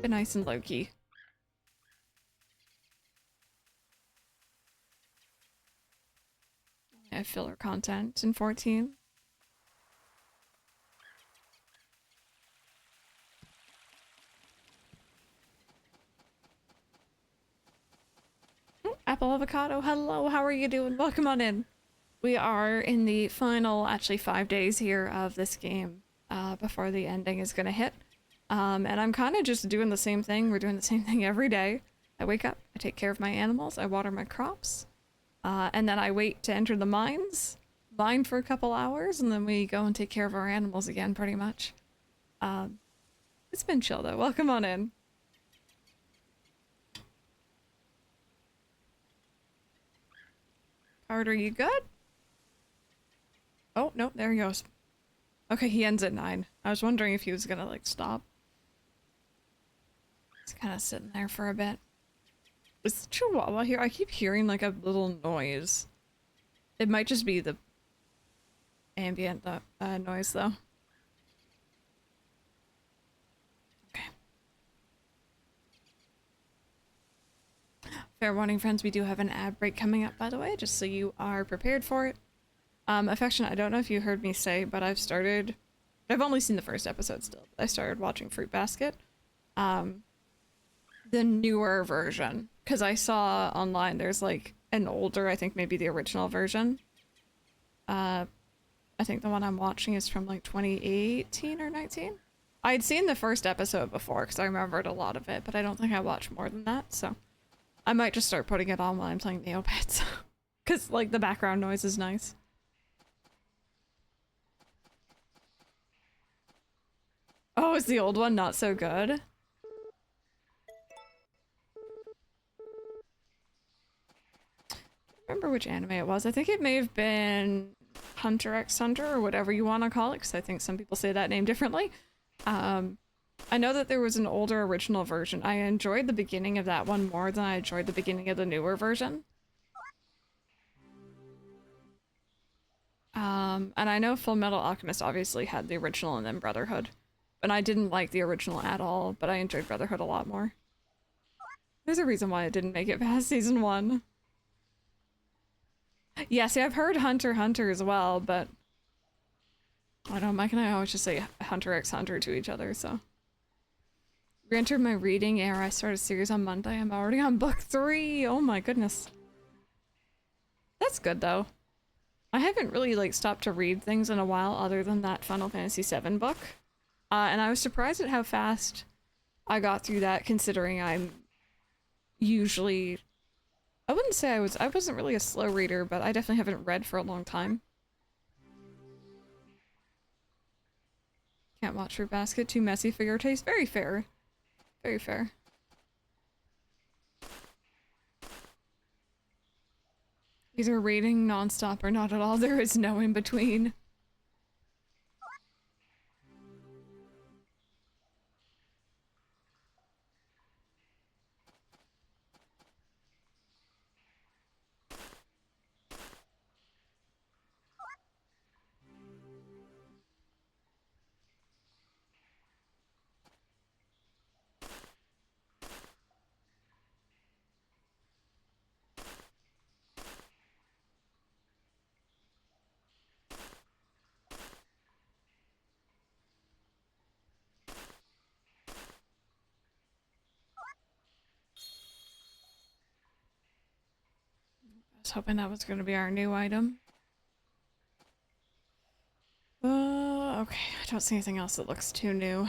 Been nice and low-key. I have filler content in 14. Apple avocado, hello, how are you doing? Welcome on in. We are in the final, actually 5 days here of this game before the ending is gonna hit. And I'm kind of just doing the same thing. We're doing the same thing every day. I wake up, I take care of my animals, I water my crops, and then I wait to enter the mines, mine for a couple hours, and then we go and take care of our animals again, pretty much. It's been chill though. Welcome on in. Carter, you good? Oh, no, there he goes. Okay, he ends at 9. I was wondering if he was gonna, like, stop. He's kind of sitting there for a bit. Is the Chihuahua here? I keep hearing, like, a little noise. It might just be the ambient noise, though. Okay. Fair warning, friends, we do have an ad break coming up, by the way, just so you are prepared for it. Affection, I don't know if you heard me say, but I've only seen the first episode still, but I started watching Fruit Basket. The newer version, because I saw online there's like an older, I think maybe the original version. I think the one I'm watching is from like 2018 or 19. I'd seen the first episode before because I remembered a lot of it, but I don't think I watched more than that, so I might just start putting it on while I'm playing Neopets. Because like the background noise is nice. Oh, is the old one not so good? Remember which anime it was. I think it may have been Hunter x Hunter or whatever you want to call it, because I think some people say that name differently. I know that there was an older original version. I enjoyed the beginning of that one more than I enjoyed the beginning of the newer version. And I know Full Metal Alchemist obviously had the original and then Brotherhood. And I didn't like the original at all, but I enjoyed Brotherhood a lot more. There's a reason why it didn't make it past season 1. Yeah, see, I've heard Hunter x Hunter as well, but I don't know, Mike and I always just say Hunter x Hunter to each other, so. Re-entered my reading era. I started a series on Monday. I'm already on book 3. Oh my goodness. That's good, though. I haven't really like stopped to read things in a while other than that Final Fantasy VII book. And I was surprised at how fast I got through that considering I'm usually, I wouldn't say I wasn't really a slow reader, but I definitely haven't read for a long time. Can't watch Fruit Basket, too messy for your taste. Very fair. Very fair. Either reading nonstop or not at all. There is no in between. I was hoping that was going to be our new item. Okay. I don't see anything else that looks too new.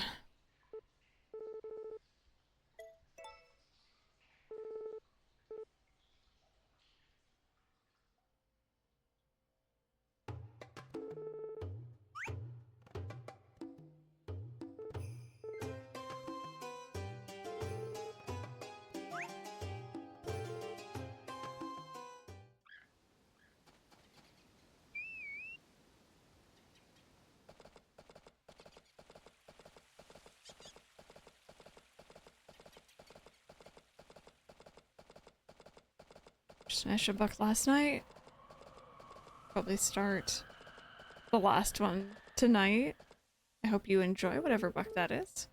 Just finished a book last night. Probably start the last one tonight. I hope you enjoy whatever book that is.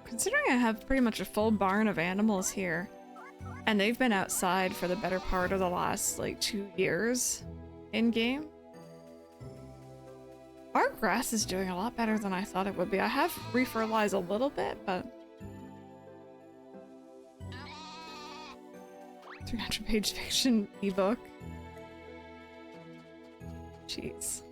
Considering I have pretty much a full barn of animals here, and they've been outside for the better part of the last, like, 2 years in-game, our grass is doing a lot better than I thought it would be. I have refertilized a little bit, but 300-page fiction ebook. Jeez.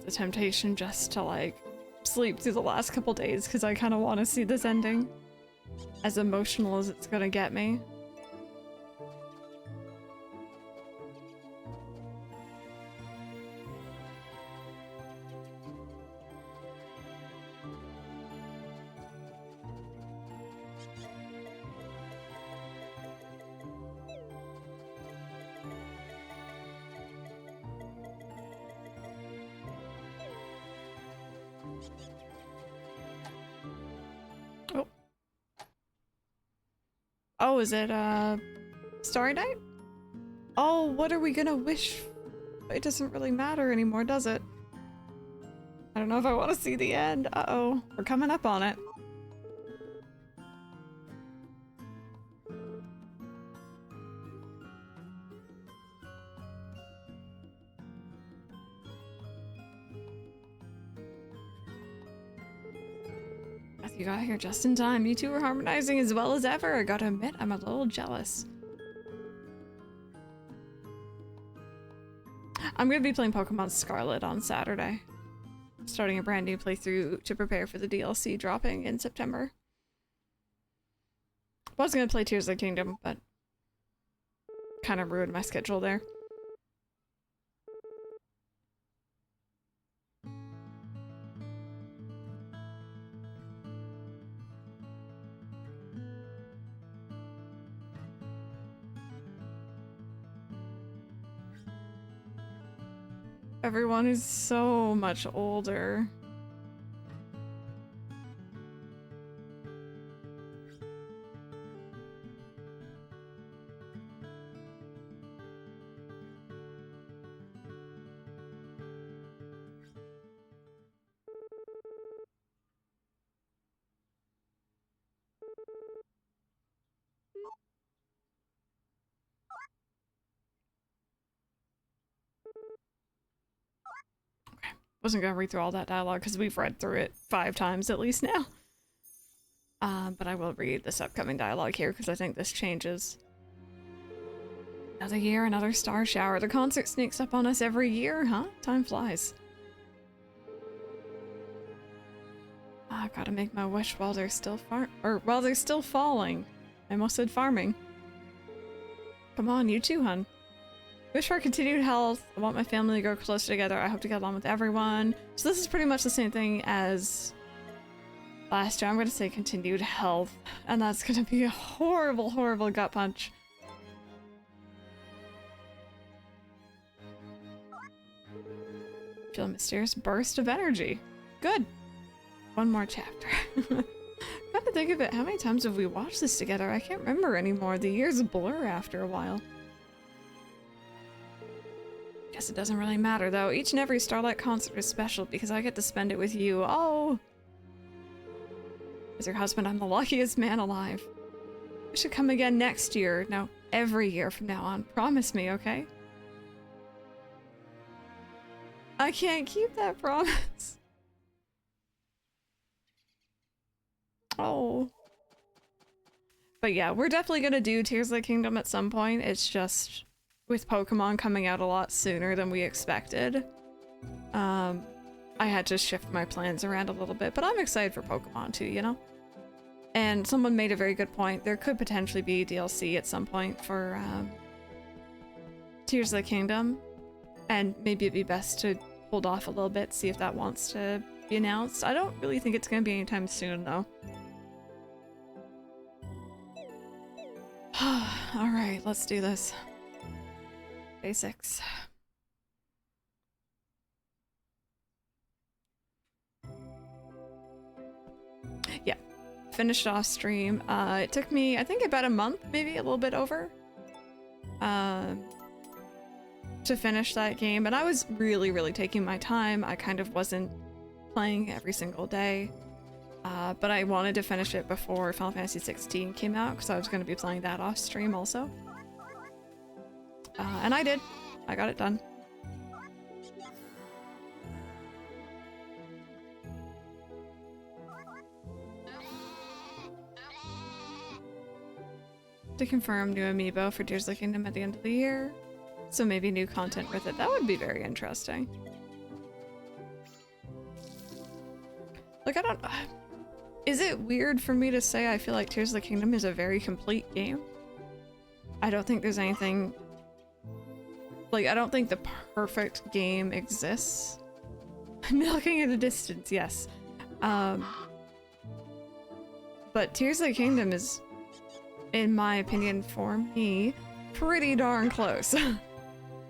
The temptation just to like sleep through the last couple days because I kind of want to see this ending, as emotional as it's gonna get me. Oh, is it, Starry Night? Oh, what are we gonna wish? It doesn't really matter anymore, does it? I don't know if I want to see the end. Uh-oh. We're coming up on it. You got here just in time. You two are harmonizing as well as ever. I gotta admit, I'm a little jealous. I'm gonna be playing Pokemon Scarlet on Saturday. Starting a brand new playthrough to prepare for the DLC dropping in September. I was gonna play Tears of the Kingdom, but kind of ruined my schedule there. Everyone is so much older. wasn't gonna read through all that dialogue because we've read through it 5 times at least now. But I will read this upcoming dialogue here because I think this changes. Another year, another star shower. The concert sneaks up on us every year, huh? Time flies. I gotta make my wish while they're still falling. I almost said farming. Come on, you too, hun. Wish for continued health. I want my family to grow closer together. I hope to get along with everyone. So this is pretty much the same thing as last year. I'm gonna say continued health, and that's gonna be a horrible, horrible gut punch. Feel a mysterious burst of energy. Good. One more chapter. Come to think of it, how many times have we watched this together? I can't remember anymore. The years blur after a while. Guess it doesn't really matter though. Each and every Starlight concert is special because I get to spend it with you. Oh! As your husband, I'm the luckiest man alive. We should come again next year. No, every year from now on. Promise me, okay? I can't keep that promise. Oh. But yeah, we're definitely gonna do Tears of the Kingdom at some point. It's just with Pokemon coming out a lot sooner than we expected. I had to shift my plans around a little bit, but I'm excited for Pokemon too, you know? And someone made a very good point. There could potentially be DLC at some point for Tears of the Kingdom. And maybe it'd be best to hold off a little bit, see if that wants to be announced. I don't really think it's gonna be anytime soon though. Alright, let's do this. Day 6. Yeah, finished off stream. It took me, I think, about a month, maybe a little bit over, to finish that game, and I was really, really taking my time. I kind of wasn't playing every single day, but I wanted to finish it before Final Fantasy 16 came out because I was going to be playing that off stream also. And I did. I got it done. To confirm, new amiibo for Tears of the Kingdom at the end of the year. So maybe new content with it. That would be very interesting. Like, I don't... Is it weird for me to say I feel like Tears of the Kingdom is a very complete game? I don't think there's anything... Like, I don't think the perfect game exists. Milking at a distance, yes. But Tears of the Kingdom is, in my opinion, for me, pretty darn close.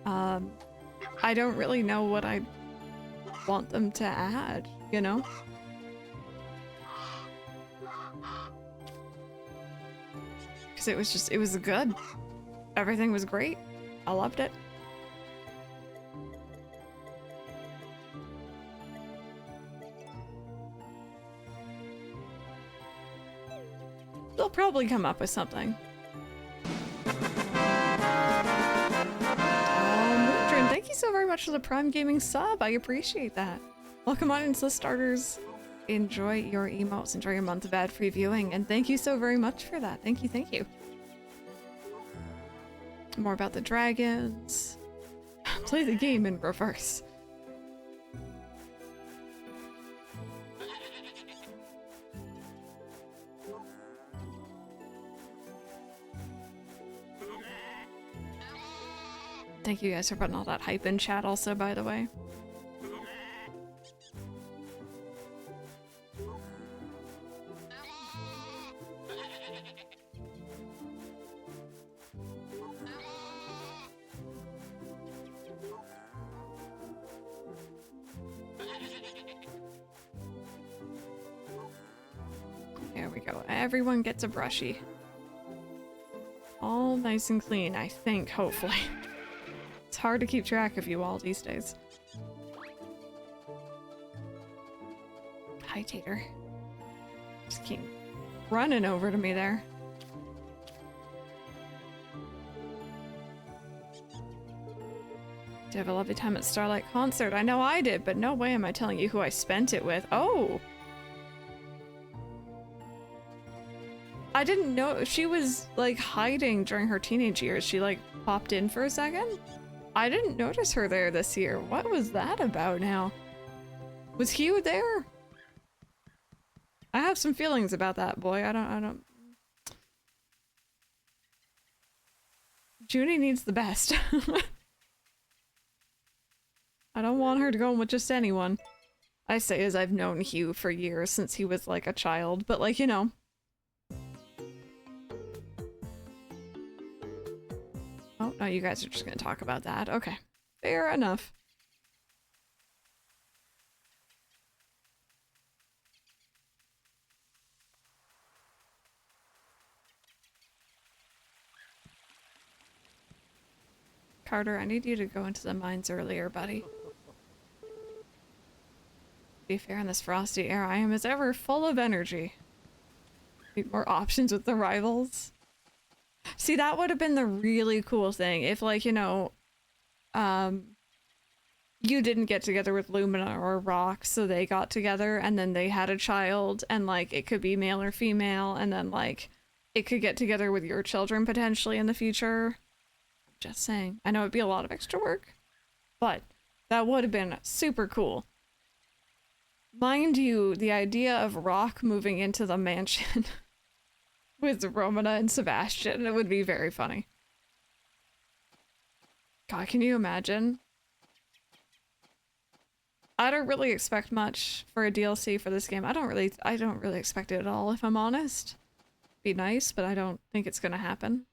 I don't really know what I want them to add, you know? Because it was just, it was good. Everything was great. I loved it. They'll probably come up with something. Thank you so very much for the Prime Gaming sub. I appreciate that. Welcome on into the starters. Enjoy your emotes. Enjoy your month of ad-free viewing. And thank you so very much for that. Thank you, thank you. More about the dragons. Play the game in reverse. Thank you guys for putting all that hype in chat also, by the way. There we go. Everyone gets a brushie. All nice and clean, I think, hopefully. It's hard to keep track of you all these days. Hi, Tater. Just keep running over to me there. Did you have a lovely time at Starlight Concert? I know I did, but no way am I telling you who I spent it with. Oh! I didn't know she was like hiding during her teenage years. She like popped in for a second. I didn't notice her there this year. What was that about now? Was Hugh there? I have some feelings about that boy. I don't. Junie needs the best. I don't want her to go with just anyone. I say as I've known Hugh for years since he was like a child, but like, you know. Oh, no, you guys are just gonna talk about that. Okay. Fair enough. Carter, I need you to go into the mines earlier, buddy. To be fair, in this frosty air, I am as ever full of energy. Need more options with the rivals. See, that would have been the really cool thing if, like, you know, you didn't get together with Lumina or Rock, so they got together and then they had a child, and like it could be male or female, and then like it could get together with your children potentially in the future. Just saying. I know it'd be a lot of extra work, but that would have been super cool. Mind you, the idea of Rock moving into the mansion with Romana and Sebastian, it would be very funny. God, can you imagine? I don't really expect much for a DLC for this game. I don't really expect it at all, if I'm honest. Be nice, but I don't think it's gonna happen.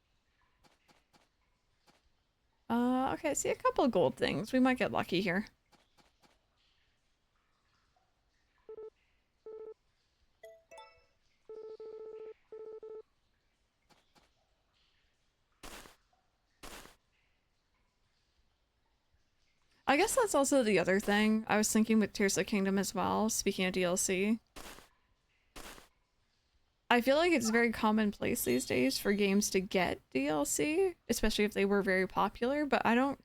Okay, I see a couple of gold things. We might get lucky here. I guess that's also the other thing. I was thinking with Tears of the Kingdom as well, speaking of DLC. I feel like it's very commonplace these days for games to get DLC, especially if they were very popular, but I don't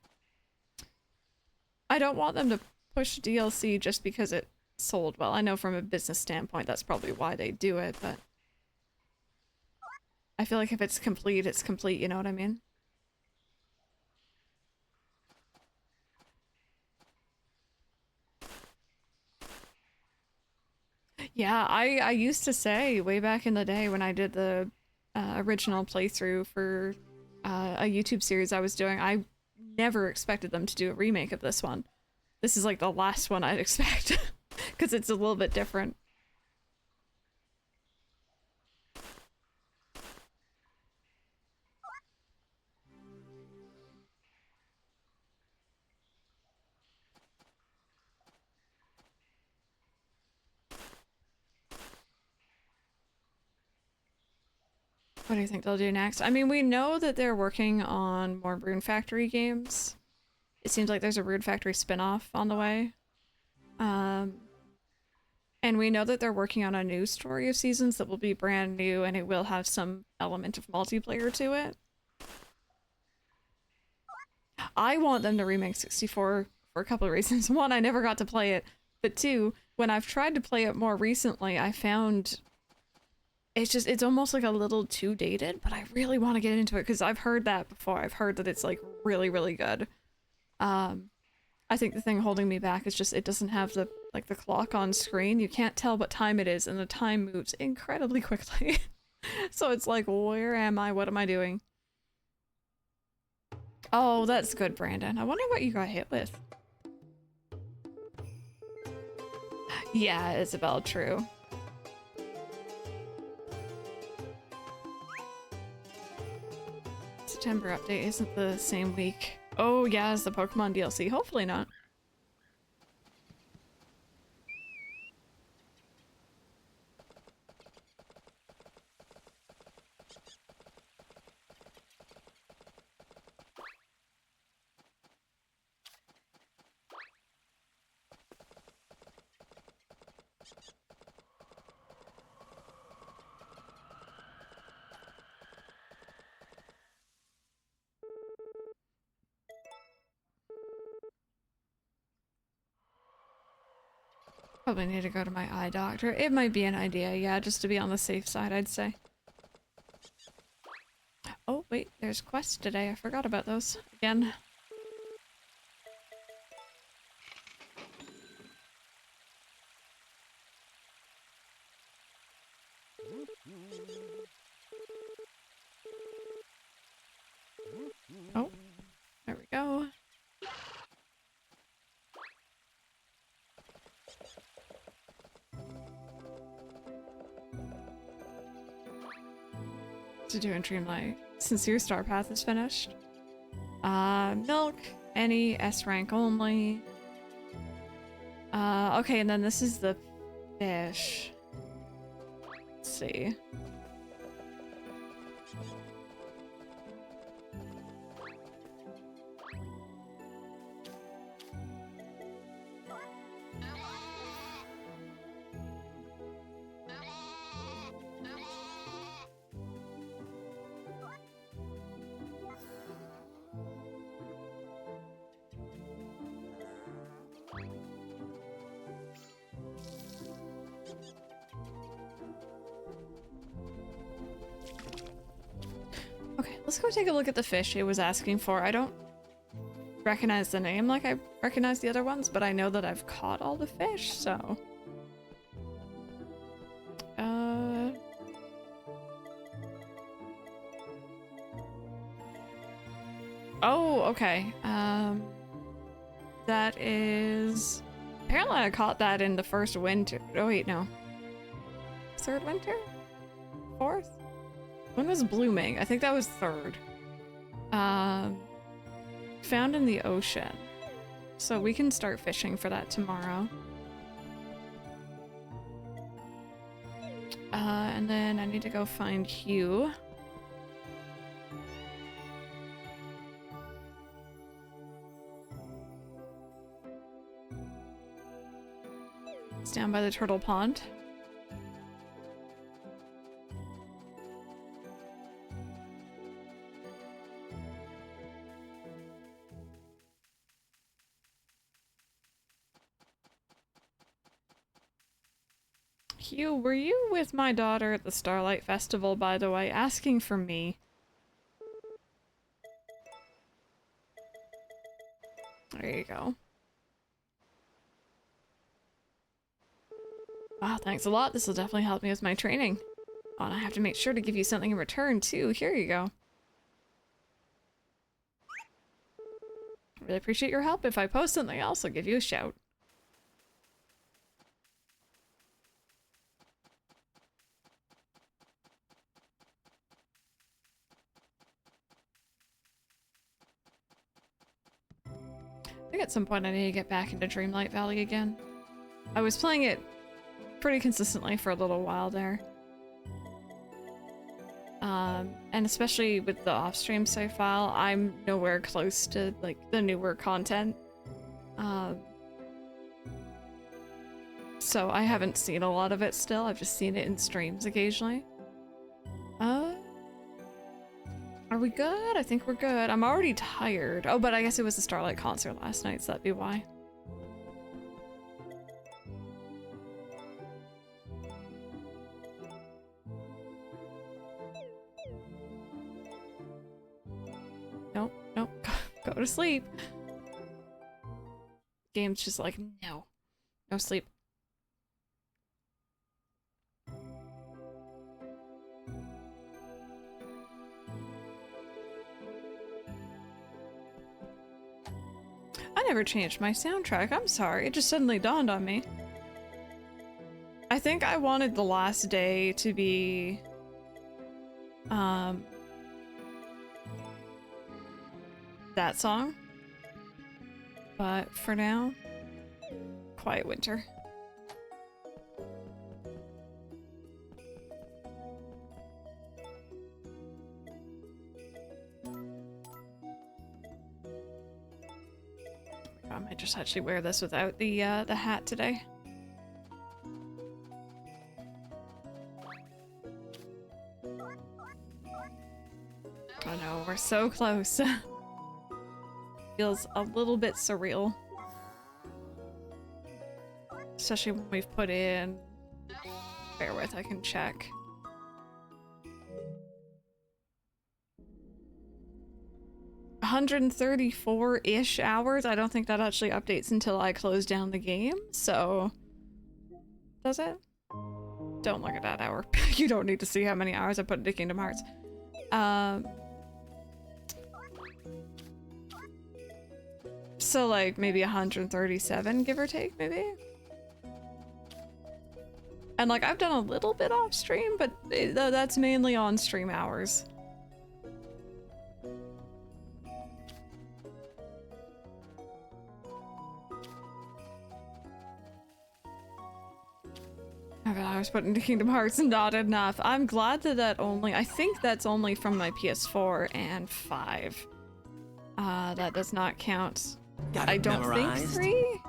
want them to push DLC just because it sold well. I know from a business standpoint that's probably why they do it, but I feel like if it's complete, you know what I mean? Yeah, I used to say way back in the day when I did the original playthrough for a YouTube series I was doing, I never expected them to do a remake of this one. This is like the last one I'd expect because it's a little bit different. What do you think they'll do next? I mean, we know that they're working on more Rune Factory games. It seems like there's a Rune Factory spin-off on the way. And we know that they're working on a new story of seasons that will be brand new, and it will have some element of multiplayer to it. I want them to remake 64 for a couple of reasons. One, I never got to play it, but two, when I've tried to play it more recently, I found it's almost like a little too dated, but I really want to get into it because I've heard that before. I've heard that it's like really, really good. I think the thing holding me back is just it doesn't have the clock on screen. You can't tell what time it is, and the time moves incredibly quickly. So it's like, where am I? What am I doing? Oh, that's good, Brandon. I wonder what you got hit with. Yeah, Isabel, true. September update isn't the same week. Oh yeah, as the Pokemon DLC. Hopefully not. Probably need to go to my eye doctor. It might be an idea, yeah, just to be on the safe side, I'd say. Oh, wait, there's quests today. I forgot about those again. Oh, there we go. To do in Dreamlight. Sincere Star Path is finished. Milk, any S rank only. Okay, and then this is the fish. Let's see. Okay, let's go take a look at the fish it was asking for. I don't recognize the name like I recognize the other ones, but I know that I've caught all the fish, so... Oh, okay. That is... Apparently I caught that in the first winter. Oh wait, no. Third winter? Fourth? When was blooming? I think that was third. Found in the ocean. So we can start fishing for that tomorrow. And then I need to go find Hugh. It's down by the turtle pond. Hugh, were you with my daughter at the Starlight Festival, by the way, asking for me? There you go. Wow, thanks a lot. This will definitely help me with my training. Oh, and I have to make sure to give you something in return, too. Here you go. Really appreciate your help. If I post something else, I'll give you a shout. I think at some point I need to get back into Dreamlight Valley again. I was playing it pretty consistently for a little while there. And especially with the off-stream save file, I'm nowhere close to, like, the newer content. So I haven't seen a lot of it still, I've just seen it in streams occasionally. Are we good? I think we're good. I'm already tired. Oh, but I guess it was the Starlight concert last night, so that'd be why. Nope, nope. Go to sleep. Game's just like, no. No sleep. I never changed my soundtrack. I'm sorry. It just suddenly dawned on me. I think I wanted The Last Day to be... that song. But for now, Quiet Winter. I might just actually wear this without the hat today. Oh no, we're so close. Feels a little bit surreal. especially when we've put in... Bear with, I can check. $134-ish hours? I don't think that actually updates until I close down the game, so... Does it? Don't look at that hour. You don't need to see how many hours I put into Kingdom Hearts. So like maybe 137, give or take, maybe? And like I've done a little bit off stream, but that's mainly on stream hours. I was put into Kingdom Hearts and not enough. I'm glad that only, I think that's only from my PS4 and 5. That does not count. I don't think 3?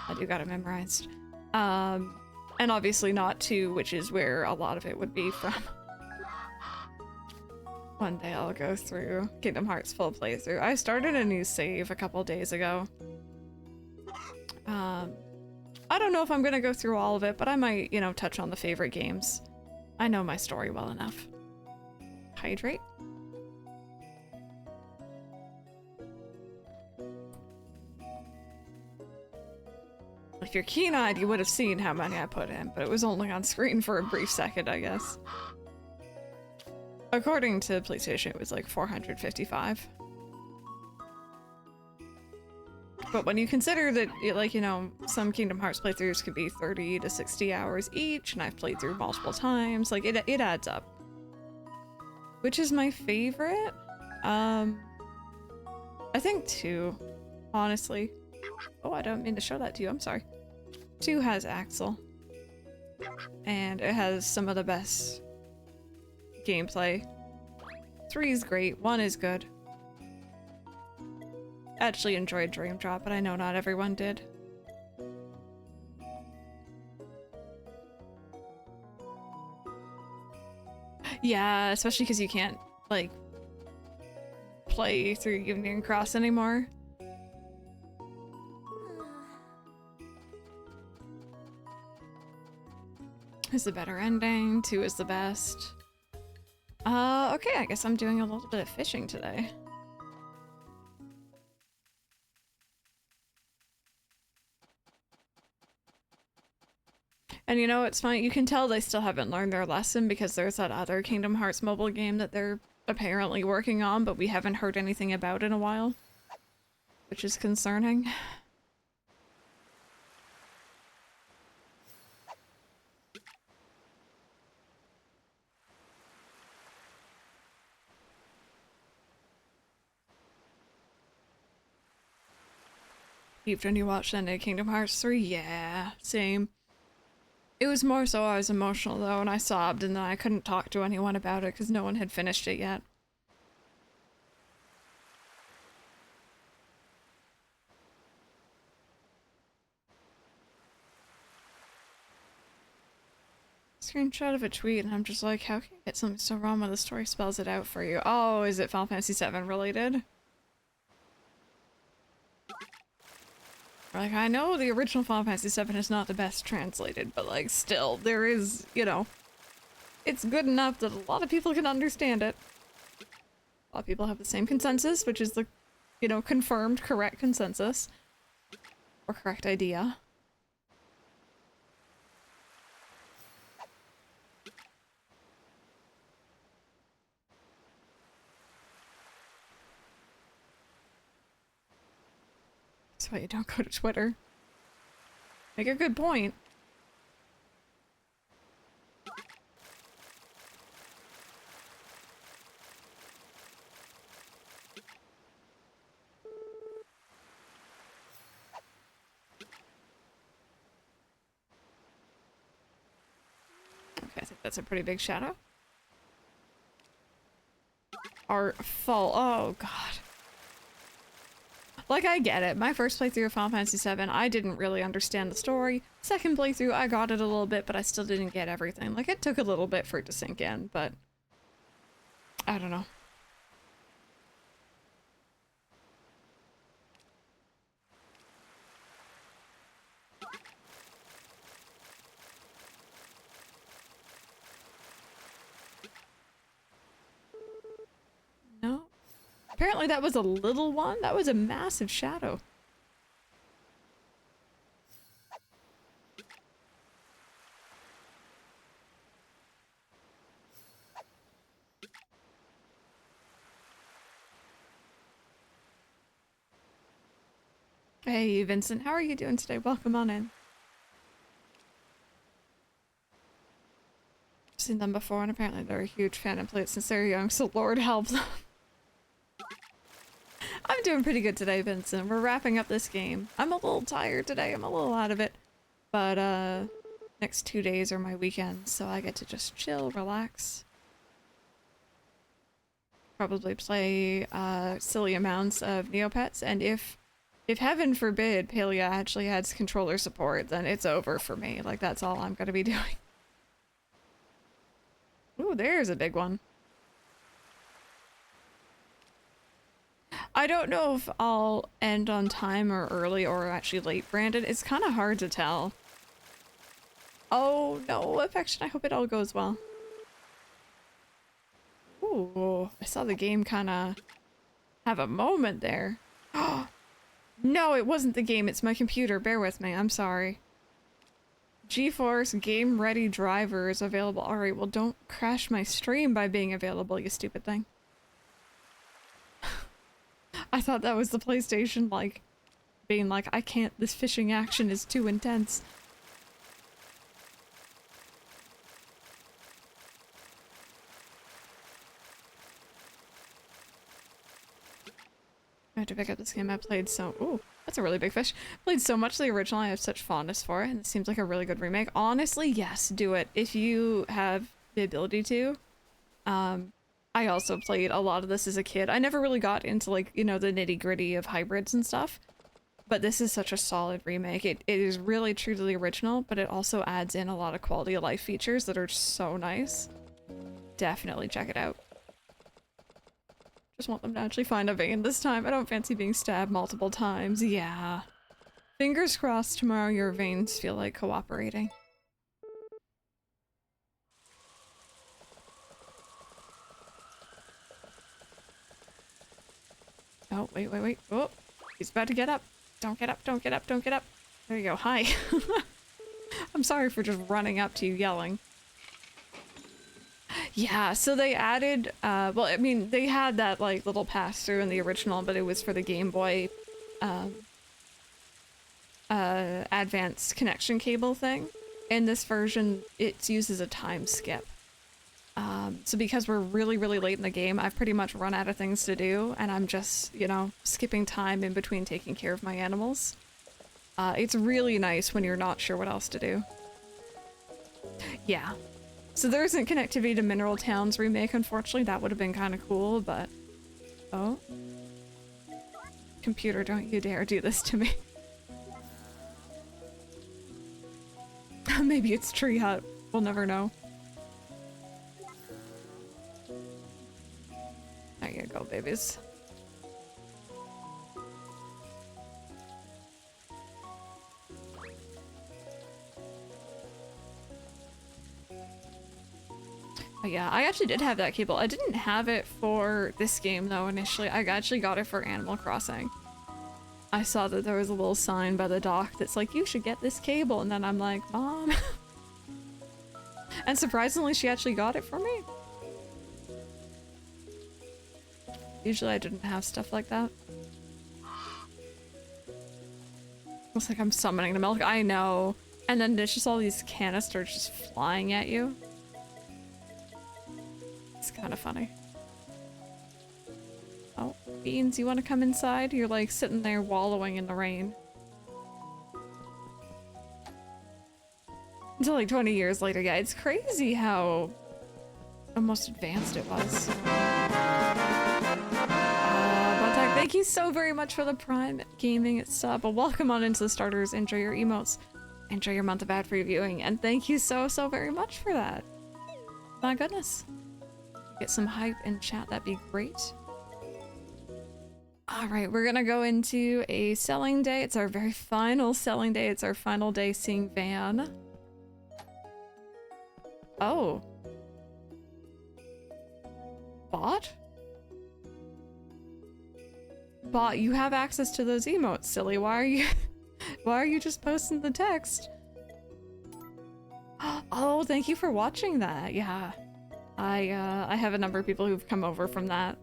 I do got it memorized. And obviously not 2, which is where a lot of it would be from. One day I'll go through Kingdom Hearts full playthrough. I started a new save a couple days ago. I don't know if I'm gonna go through all of it, but I might, you know, touch on the favorite games. I know my story well enough. Hydrate. If you're keen-eyed, you would have seen how many I put in, but it was only on screen for a brief second, I guess. According to PlayStation, it was like 455. But when you consider that, like, you know, some Kingdom Hearts playthroughs could be 30 to 60 hours each, and I've played through multiple times, like, it adds up. Which is my favorite? I think 2, honestly. Oh, I don't mean to show that to you, I'm sorry. 2 has Axel. And it has some of the best gameplay. 3 is great, 1 is good. Actually enjoyed Dream Drop, but I know not everyone did. Yeah, especially because you can't, like, play through Union Cross anymore. Is the better ending, 2 is the best. Okay, I guess I'm doing a little bit of fishing today. And you know, it's funny, you can tell they still haven't learned their lesson because there's that other Kingdom Hearts mobile game that they're apparently working on, but we haven't heard anything about in a while. Which is concerning. Peeped when you watched ending Kingdom Hearts 3? Yeah, same. It was more so I was emotional though, and I sobbed, and then I couldn't talk to anyone about it because no one had finished it yet. Screenshot of a tweet, and I'm just like, how can you get something so wrong when the story spells it out for you? Oh, is it Final Fantasy VII related? Like, I know the original Final Fantasy VII is not the best translated, but like, still, there is, you know, it's good enough that a lot of people can understand it. A lot of people have the same consensus, which is the, you know, confirmed correct consensus. Or correct idea. That's why you don't go to Twitter. Make a good point. Okay, I think that's a pretty big shadow. Our fall. Oh, God. Like, I get it. My first playthrough of Final Fantasy VII, I didn't really understand the story. Second playthrough, I got it a little bit, but I still didn't get everything. Like, it took a little bit for it to sink in, but I don't know. Apparently that was a little one. That was a massive shadow. Hey, Vincent, how are you doing today? Welcome on in. I've seen them before, and apparently they're a huge fan and played it since they're young, so Lord help them. I'm doing pretty good today, Vincent. We're wrapping up this game. I'm a little tired today. I'm a little out of it. But, next 2 days are my weekends, so I get to just chill, relax. Probably play, silly amounts of Neopets, and if heaven forbid Palia actually adds controller support, then it's over for me. Like, that's all I'm gonna be doing. Ooh, there's a big one. I don't know if I'll end on time or early or actually late, Brandon. It's kind of hard to tell. Oh, no, Affection. I hope it all goes well. Ooh, I saw the game kind of have a moment there. No, it wasn't the game. It's my computer. Bear with me. I'm sorry. GeForce Game Ready Driver is available. Alright, well, don't crash my stream by being available, you stupid thing. I thought that was the PlayStation, like, being like, I can't, this fishing action is too intense. I have to pick up this game. I played so— ooh, that's a really big fish. Played so much the original, I have such fondness for it, and it seems like a really good remake. Honestly, yes, do it. If you have the ability to. I also played a lot of this as a kid. I never really got into, like, you know, the nitty-gritty of hybrids and stuff. But this is such a solid remake. It is really true to the original, but it also adds in a lot of quality of life features that are so nice. Definitely check it out. Just want them to actually find a vein this time. I don't fancy being stabbed multiple times. Yeah. Fingers crossed tomorrow your veins feel like cooperating. Oh, wait, wait, wait. Oh, he's about to get up. Don't get up, don't get up, don't get up. There you go. Hi. I'm sorry for just running up to you yelling. Yeah, so they added, well, I mean, they had that, like, little pass-through in the original, but it was for the Game Boy, advanced connection cable thing. In this version, it uses a time skip. So because we're really, really late in the game, I've pretty much run out of things to do, and I'm just, you know, skipping time in between taking care of my animals. It's really nice when you're not sure what else to do. Yeah. So there isn't connectivity to Mineral Town's remake, unfortunately. That would have been kind of cool, but... oh. Computer, don't you dare do this to me. Maybe it's Tree Hut. We'll never know. There you go, babies. Oh, yeah, I actually did have that cable. I didn't have it for this game, though, initially. I actually got it for Animal Crossing. I saw that there was a little sign by the dock that's like, you should get this cable, and then I'm like, Mom. And surprisingly, she actually got it for me. Usually I didn't have stuff like that. Looks like I'm summoning the milk. I know. And then there's just all these canisters just flying at you. It's kind of funny. Oh, Beans, you want to come inside? You're like sitting there wallowing in the rain. Until like 20 years later. Yeah, it's crazy how almost advanced it was. Bontac, thank you so very much for the Prime Gaming sub. Well, welcome on into the starters. Enjoy your emotes. Enjoy your month of ad free viewing. And thank you so very much for that. My goodness. Get some hype in chat, that'd be great. Alright, we're gonna go into a selling day. It's our very final selling day. It's our final day seeing Van. Oh. Bot? Bot, you have access to those emotes, silly. Why are you why are you just posting the text? Oh, thank you for watching that. Yeah. I have a number of people who've come over from that.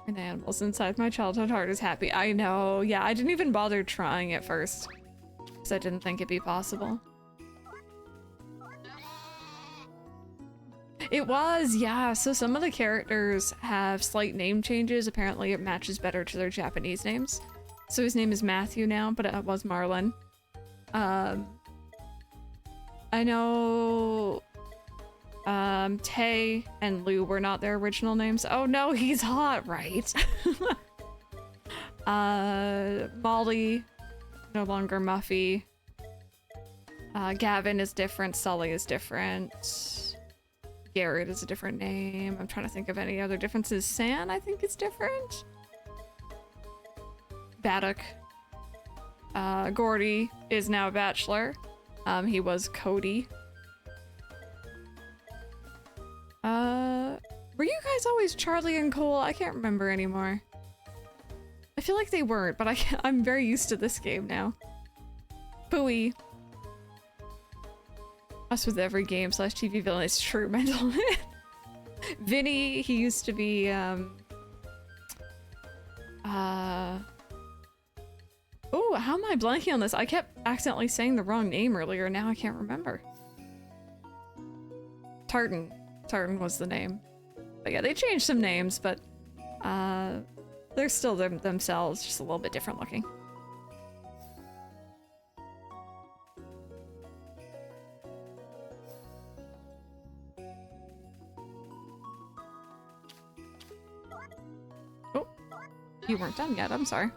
And animals inside my childhood heart is happy. I know. Yeah, I didn't even bother trying at first because I didn't think it'd be possible. It was, yeah. So some of the characters have slight name changes. Apparently it matches better to their Japanese names. So his name is Matthew now, but it was Marlin. I know Tay and Lou were not their original names. Oh no, he's hot, right? Molly, no longer Muffy. Gavin is different, Sully is different. Garrett is a different name. I'm trying to think of any other differences. San, I think, is different. Baddock. Gordy is now a bachelor. He was Cody. Were you guys always Charlie and Cole? I can't remember anymore. I feel like they weren't, but I'm very used to this game now. Pooey. Us with every game / TV villain. It's true, mental. Vinny, he used to be, oh, how am I blanking on this? I kept accidentally saying the wrong name earlier, now I can't remember. Tartan. Tartan was the name. But yeah, they changed some names, but, they're still themselves, just a little bit different looking. Oh, you weren't done yet, I'm sorry.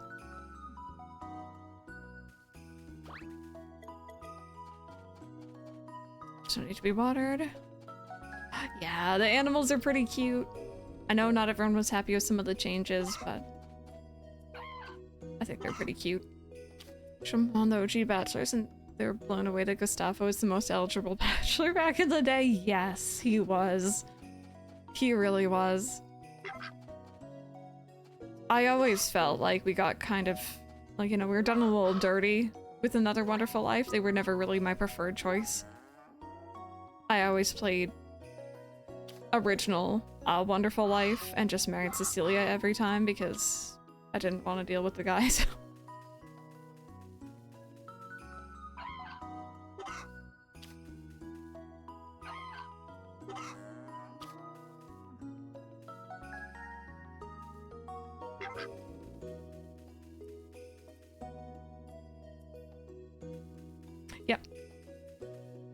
Just don't need to be watered. Yeah, the animals are pretty cute. I know not everyone was happy with some of the changes, but I think they're pretty cute. On the OG bachelors, and they were blown away that Gustavo is the most eligible bachelor back in the day. Yes, he was. He really was. I always felt like we got kind of, like, you know, we were done a little dirty with Another Wonderful Life. They were never really my preferred choice. I always played original Wonderful Life and just married Cecilia every time because I didn't want to deal with the guys. Yep.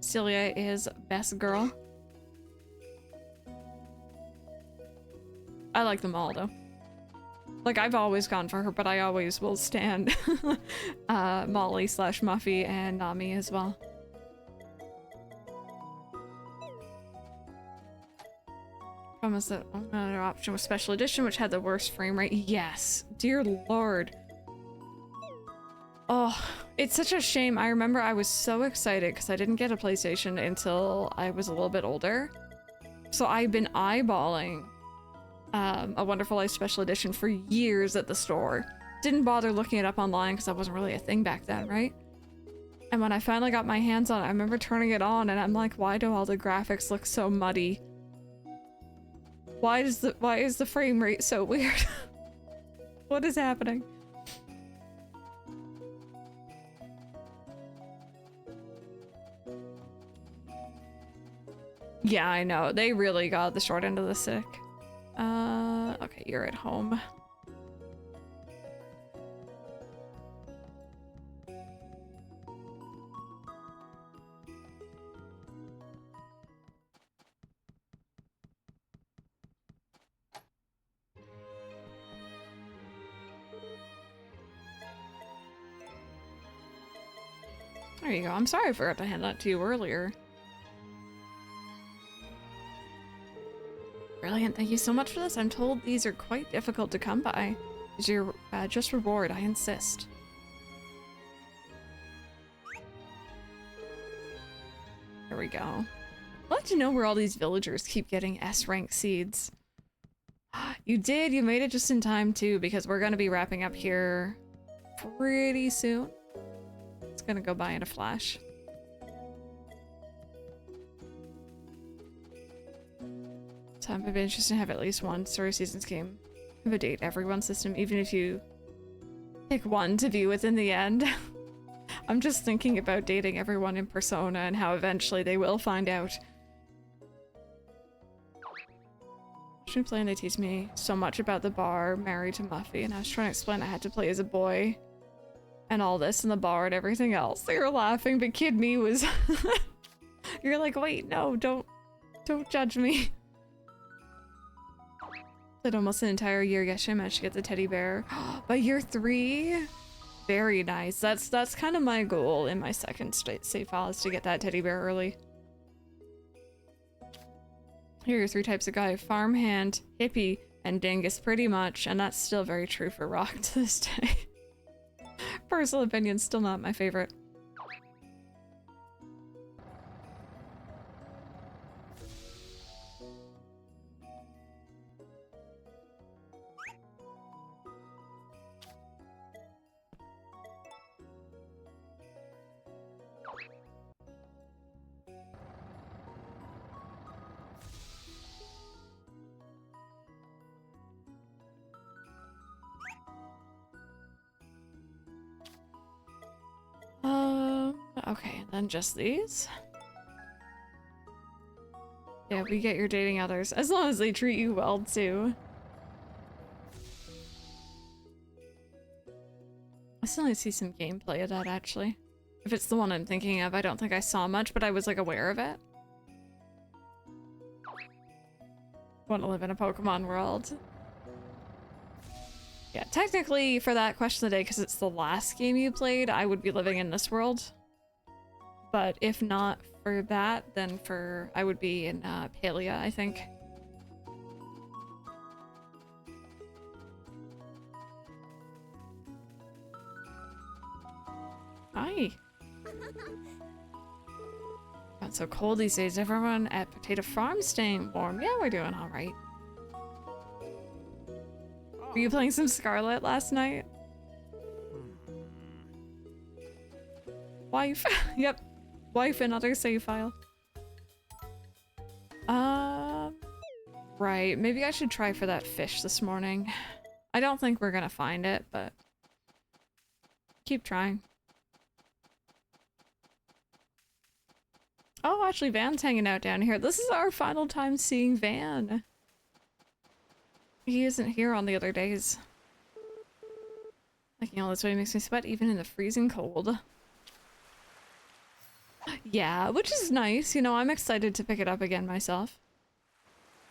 Celia is best girl. I like them all, though. Like, I've always gone for her, but I always will stand Molly / Muffy and Nami as well. Promise that another option was Special Edition, which had the worst frame rate. Yes, dear lord. Oh, it's such a shame. I remember I was so excited because I didn't get a PlayStation until I was a little bit older. So I've been eyeballing A Wonderful Life Special Edition for years at the store. Didn't bother looking it up online because that wasn't really a thing back then, right? And when I finally got my hands on it, I remember turning it on and I'm like, why do all the graphics look so muddy? Why is the frame rate so weird? What is happening? Yeah, I know. They really got the short end of the stick. Okay, you're at home. There you go. I'm sorry I forgot to hand that to you earlier. Brilliant, thank you so much for this. I'm told these are quite difficult to come by. Is your just reward, I insist. There we go. I'd like to know where all these villagers keep getting S-rank seeds. You did, you made it just in time too, because we're gonna be wrapping up here pretty soon. It's gonna go by in a flash. So it'd be interesting to have at least one story seasons game have a date everyone system, even if you pick one to view within the end. I'm just thinking about dating everyone in Persona and how eventually they will find out. Playing, they teach me so much about the bar, married to Muffy, and I was trying to explain I had to play as a boy and all this in the bar and everything else. They were laughing, but kid me was you're like, wait, no, don't judge me. Played almost an entire year. Yesterday I managed to get the teddy bear. By year 3? Very nice. That's kind of my goal in my second save file, is to get that teddy bear early. Here are your 3 types of guy: farmhand, hippie, and dingus, pretty much, and that's still very true for Rock to this day. Personal opinion, still not my favorite. Okay, and then just these. Yeah, we get your dating others, as long as they treat you well, too. I still need to see some gameplay of that, actually. If it's the one I'm thinking of, I don't think I saw much, but I was, like, aware of it. Want to live in a Pokemon world. Yeah, technically, for that question of the day, because it's the last game you played, I would be living in this world. But if not for that, then I would be in Palia, I think. Hi. Not so cold these days. Everyone at Potater Farm staying warm. Yeah, we're doing all right. Were you playing some Scarlet last night? Wife. Yep. Wife and other save file. Right. Maybe I should try for that fish this morning. I don't think we're gonna find it, but keep trying. Oh, actually, Van's hanging out down here. This is our final time seeing Van. He isn't here on the other days. Like, you know, this way makes me sweat even in the freezing cold. Yeah, which is nice. You know, I'm excited to pick it up again myself.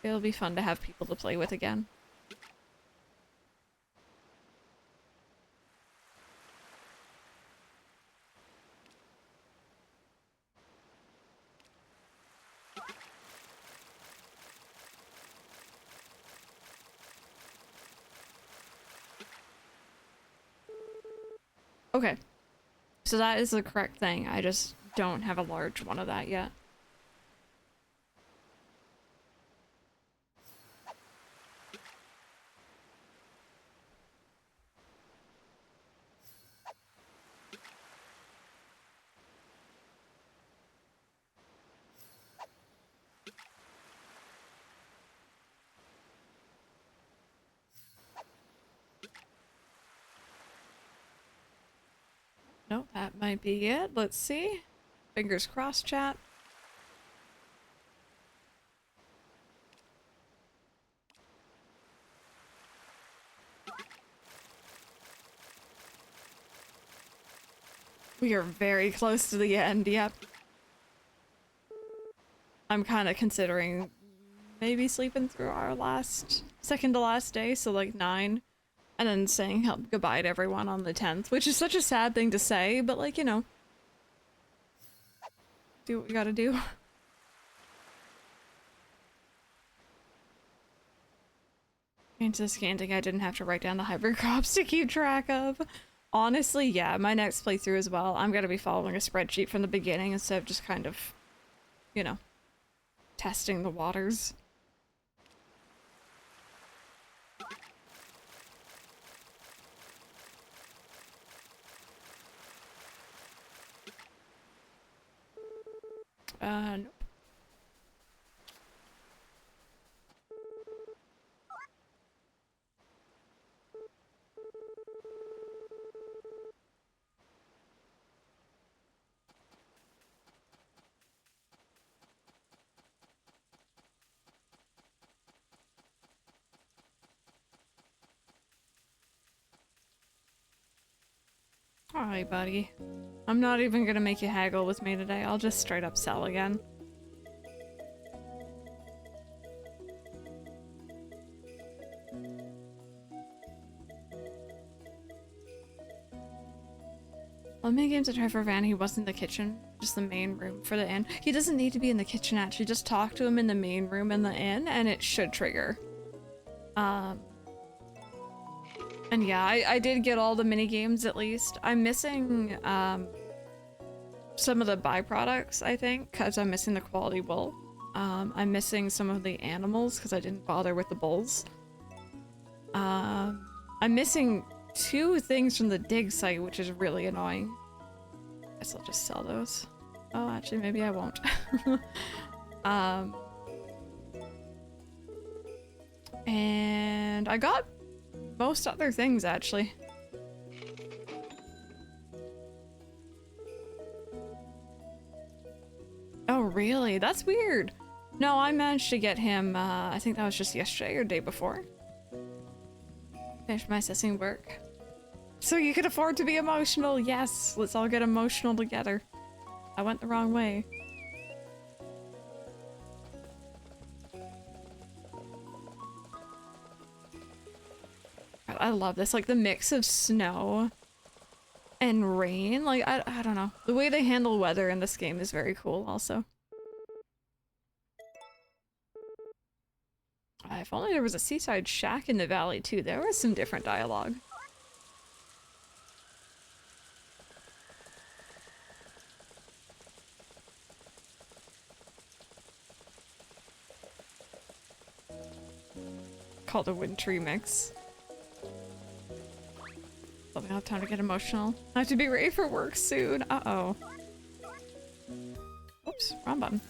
It'll be fun to have people to play with again. Okay. So that is the correct thing. I just don't have a large one of that yet. Nope, that might be it. Let's see. Fingers crossed, chat. We are very close to the end, yep. I'm kind of considering maybe sleeping through our second to last day, so like 9. And then saying goodbye to everyone on the 10th, which is such a sad thing to say, but like, you know. Do what we gotta do. Into scanting, I didn't have to write down the hybrid crops to keep track of. Honestly, yeah, my next playthrough as well, I'm gonna be following a spreadsheet from the beginning instead of just kind of, you know, testing the waters. Nope. Alright, buddy. I'm not even gonna make you haggle with me today. I'll just straight up sell again. Well, many games I tried for Van, he wasn't in the kitchen, just the main room for the inn. He doesn't need to be in the kitchen, actually. Just talk to him in the main room in the inn, and it should trigger. And yeah, I did get all the mini games at least. I'm missing some of the byproducts, I think, because I'm missing the quality wool. I'm missing some of the animals because I didn't bother with the bulls. I'm missing 2 things from the dig site, which is really annoying. Guess I'll just sell those. Oh, actually, maybe I won't. And I got most other things, actually. Oh, really? That's weird. No, I managed to get him, I think that was just yesterday or day before. Finished my assessing work. So you could afford to be emotional. Yes, let's all get emotional together. I went the wrong way. I love this, like the mix of snow and rain. Like, I don't know. The way they handle weather in this game is very cool also. If only there was a seaside shack in the valley too. There was some different dialogue. Called a wintry mix. Don't have time to get emotional. I have to be ready for work soon. Uh-oh. Oops, wrong button.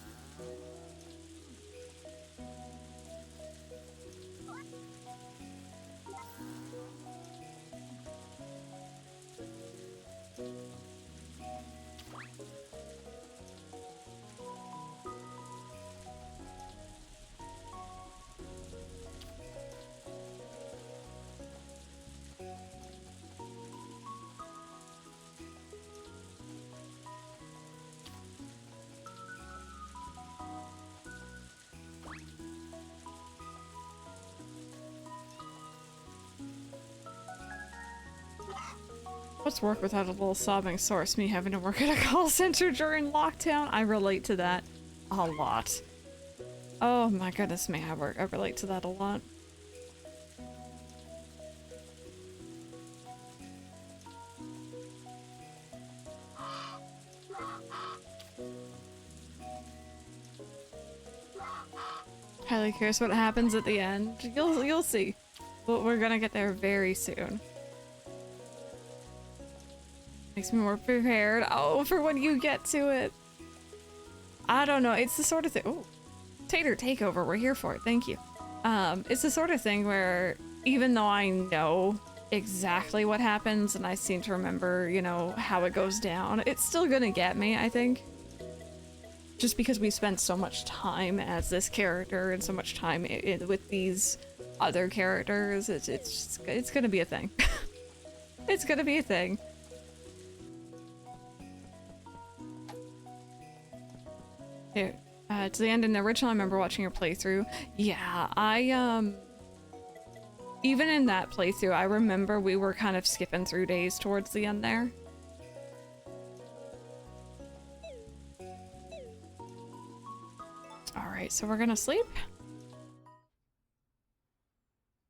What's work without a little sobbing source? Me having to work at a call center during lockdown? I relate to that a lot. Oh my goodness me, I relate to that a lot. Highly curious what happens at the end. You'll see. But we're gonna get there very soon. Makes me more prepared. Oh, for when you get to it. I don't know. It's the sort of thing. Oh, Tater takeover. We're here for it. Thank you. It's the sort of thing where even though I know exactly what happens and I seem to remember, you know, how it goes down, it's still gonna get me, I think. Just because we spent so much time as this character and so much time with these other characters, it's gonna be a thing. It's gonna be a thing. Here, to the end in the original, I remember watching your playthrough. Yeah, even in that playthrough, I remember we were kind of skipping through days towards the end there. Alright, so we're gonna sleep.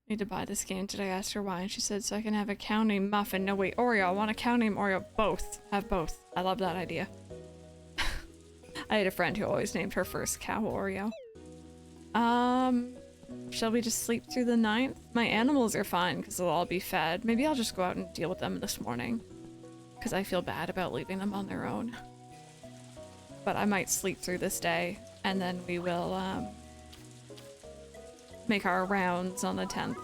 Need to buy this game. Did I ask her why? And she said, so I can have a cow named Muffin. No, wait, Oreo. I want a cow named Oreo. Both. Have both. I love that idea. I had a friend who always named her first cow Oreo. Um, shall we just sleep through the night? My animals are fine because they'll all be fed. Maybe I'll just go out and deal with them this morning because I feel bad about leaving them on their own. But I might sleep through this day and then we will make our rounds on the 10th.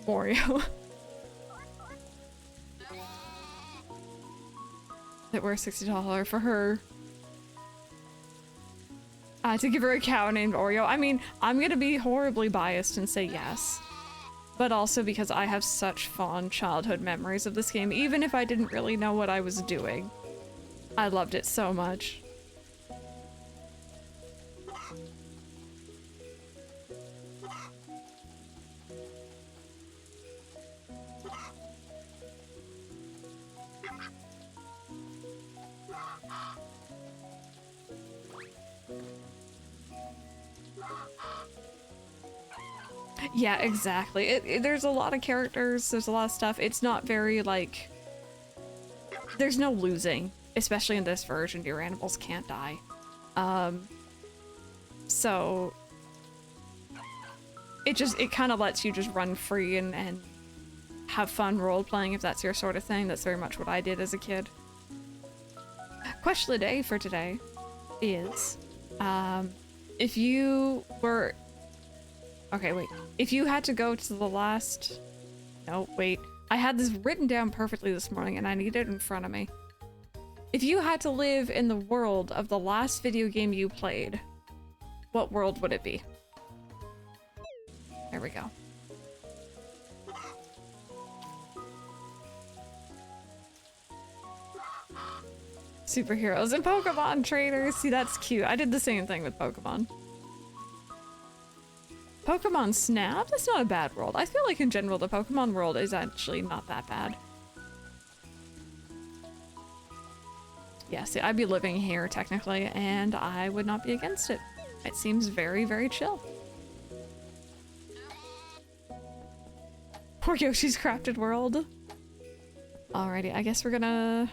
Oreo. That were $60 for her. To give her a cow named Oreo. I mean, I'm gonna be horribly biased and say yes. But also because I have such fond childhood memories of this game, even if I didn't really know what I was doing. I loved it so much. Yeah, exactly. There's a lot of characters, there's a lot of stuff. It's not very, like... There's no losing, especially in this version. Your animals can't die. So... It kind of lets you just run free and have fun role-playing if that's your sort of thing. That's very much what I did as a kid. Question of the day for today is... if you were... Okay, wait. If you had to go to the last... No, wait. I had this written down perfectly this morning and I need it in front of me. If you had to live in the world of the last video game you played, what world would it be? There we go. Superheroes and Pokemon trainers. See, that's cute. I did the same thing with Pokemon. Pokemon Snap? That's not a bad world. I feel like in general the Pokemon world is actually not that bad. Yeah, see, I'd be living here technically and I would not be against it. It seems very, very chill. Poor Yoshi's Crafted World. Alrighty, I guess we're gonna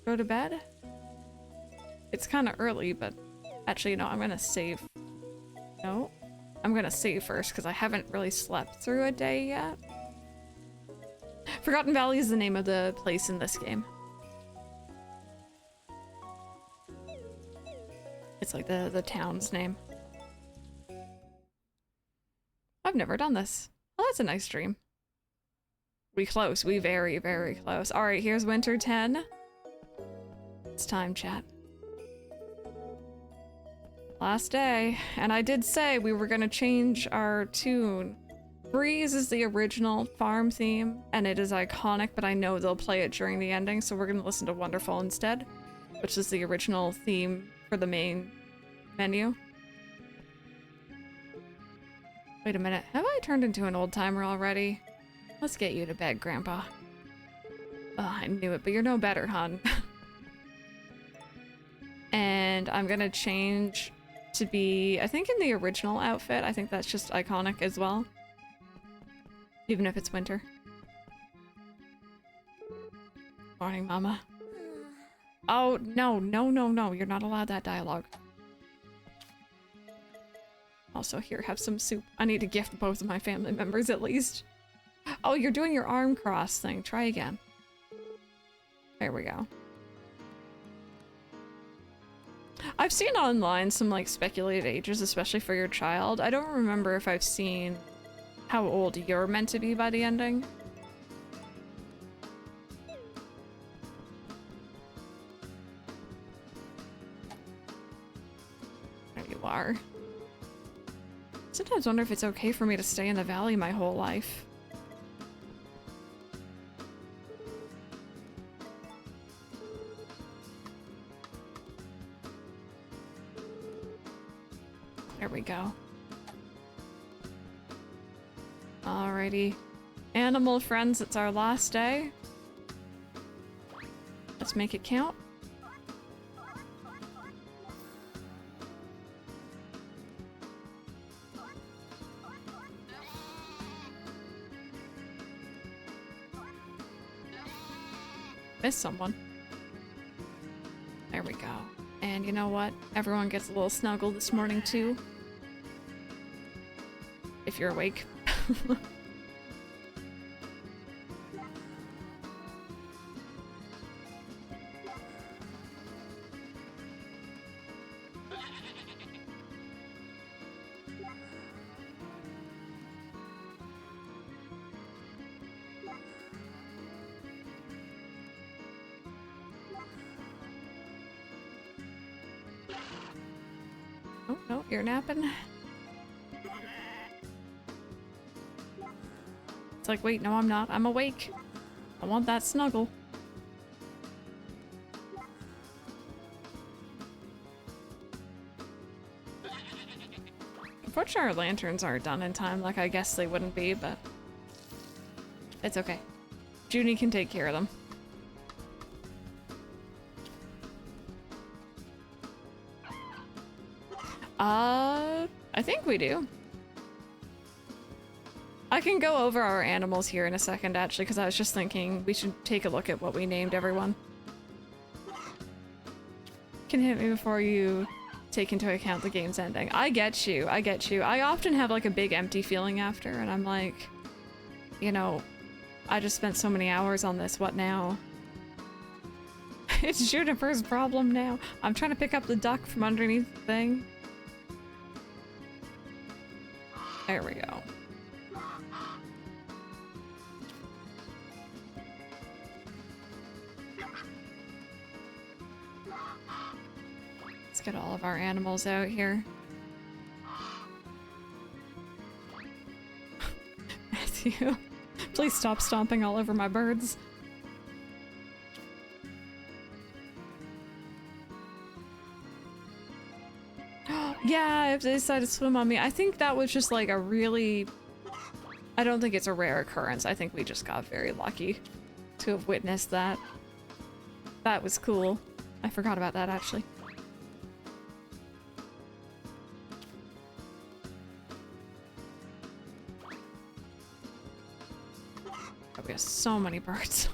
go to bed. It's kind of early, but actually, no, I'm gonna save. No, I'm gonna save first because I haven't really slept through a day yet. Forgotten Valley is the name of the place in this game. It's like the town's name. I've never done this. Oh, that's a nice dream. We close. We very, very close. All right, here's Winter 10. It's time, chat. Last day, and I did say we were gonna change our tune. Breeze is the original farm theme, and it is iconic, but I know they'll play it during the ending, so we're gonna listen to Wonderful instead, which is the original theme for the main menu. Wait a minute, have I turned into an old timer already? Let's get you to bed, Grandpa. Oh, I knew it, but you're no better, hon. And I'm gonna change to be, I think in the original outfit. I think that's just iconic as well. Even if it's winter. Morning, Mama. Oh, no, no, no, no. You're not allowed that dialogue. Also, here, have some soup. I need to gift both of my family members at least. Oh, you're doing your arm cross thing. Try again. There we go. I've seen online some like speculated ages, especially for your child. I don't remember if I've seen how old you're meant to be by the ending. There you are. Sometimes wonder if it's okay for me to stay in the valley my whole life. There we go. Alrighty. Animal friends, it's our last day. Let's make it count. Missed someone. There we go. And you know what? Everyone gets a little snuggle this morning too. If you're awake. Oh, no, you're napping. It's like, wait, no, I'm not. I'm awake. I want that snuggle. Unfortunately, our lanterns aren't done in time, like I guess they wouldn't be, but it's okay. Junie can take care of them. I think we do. I can go over our animals here in a second, actually, because I was just thinking we should take a look at what we named everyone. Can hit me before you take into account the game's ending. I get you, I get you. I often have like a big empty feeling after, and I'm like, you know, I just spent so many hours on this, what now? It's Juniper's problem now. I'm trying to pick up the duck from underneath the thing. There we go. Let's get all of our animals out here. Matthew, please stop stomping all over my birds. Yeah, if they decide to swim on me. I think that was just like a really... I don't think it's a rare occurrence. I think we just got very lucky to have witnessed that. That was cool. I forgot about that, actually. Oh, we have so many birds.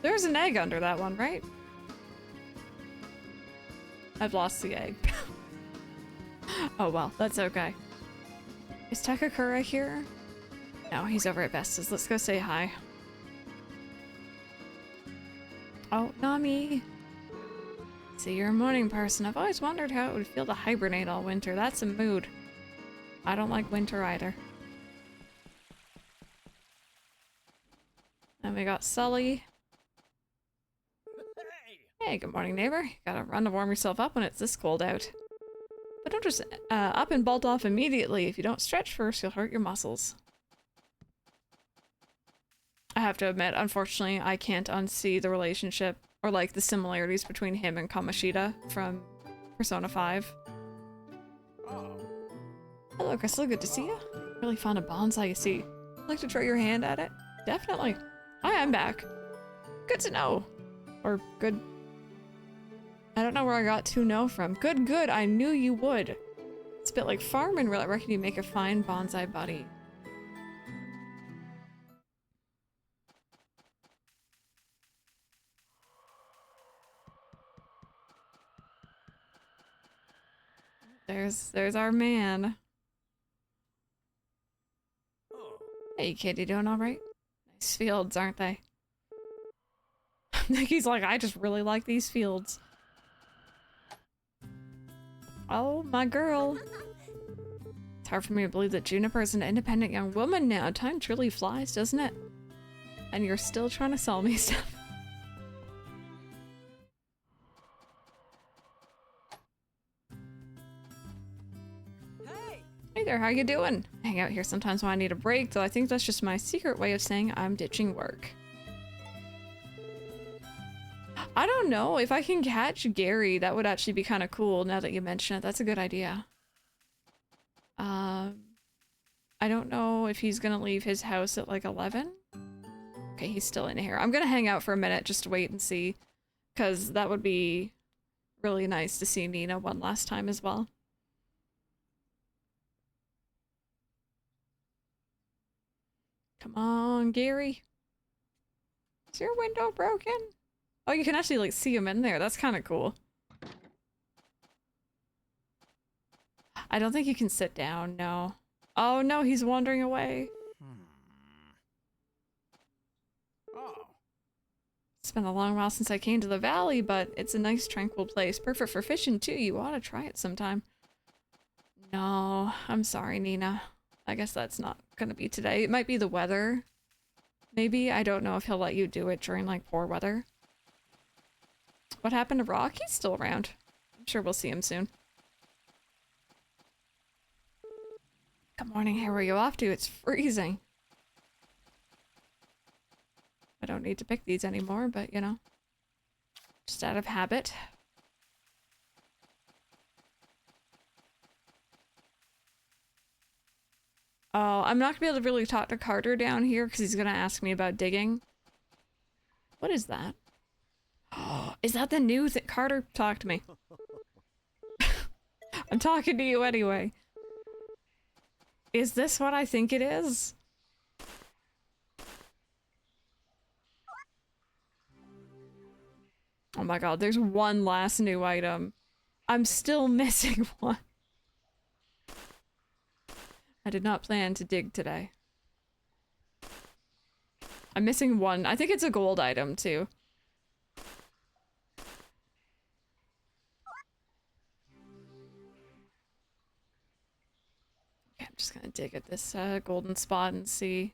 There's an egg under that one, right? I've lost the egg. Oh well, that's okay. Is Takakura here? No, he's over at Vesta's. Let's go say hi. Oh, Nami! So you're a morning person. I've always wondered how it would feel to hibernate all winter. That's a mood. I don't like winter either. And we got Sully. Hey, good morning, neighbor. You gotta run to warm yourself up when it's this cold out. But don't just up and bolt off immediately. If you don't stretch first, you'll hurt your muscles. I have to admit, unfortunately, I can't unsee the relationship or like the similarities between him and Kamoshida from Persona 5. Hello, Crystal. Good to see you. Really fond of bonsai, you see. Like to try your hand at it? Definitely. Hi, I'm back. Good to know. Or good... I don't know where I got to know from. Good, good. I knew you would. It's a bit like farming. I reckon you make a fine bonsai buddy. There's our man. Hey, kid, you doing all right? Nice fields, aren't they? Nikki's like, I just really like these fields. Oh, my girl. It's hard for me to believe that Juniper is an independent young woman now. Time truly flies, doesn't it? And you're still trying to sell me stuff. Hey there, how you doing? I hang out here sometimes when I need a break, though I think that's just my secret way of saying I'm ditching work. I don't know. If I can catch Gary, that would actually be kind of cool now that you mention it. That's a good idea. I don't know if he's gonna leave his house at like 11. Okay, he's still in here. I'm gonna hang out for a minute just to wait and see, because that would be really nice to see Nina one last time as well. Come on, Gary. Is your window broken? Oh, you can actually like see him in there. That's kind of cool. I don't think you can sit down, no. Oh no, he's wandering away. Oh. It's been a long while since I came to the valley, but it's a nice tranquil place. Perfect for fishing too. You ought to try it sometime. No, I'm sorry, Nina. I guess that's not gonna be today. It might be the weather. Maybe. I don't know if he'll let you do it during like poor weather. What happened to Rock? He's still around. I'm sure we'll see him soon. Good morning. How are you off to? It's freezing. I don't need to pick these anymore, but you know, just out of habit. Oh, I'm not gonna be able to really talk to Carter down here because he's gonna ask me about digging. What is that? Oh, is that the new thing? Carter, talk to me. I'm talking to you anyway. Is this what I think it is? Oh my god, there's one last new item. I'm still missing one. I did not plan to dig today. I'm missing one. I think it's a gold item too. Okay, I'm just gonna dig at this golden spot and see.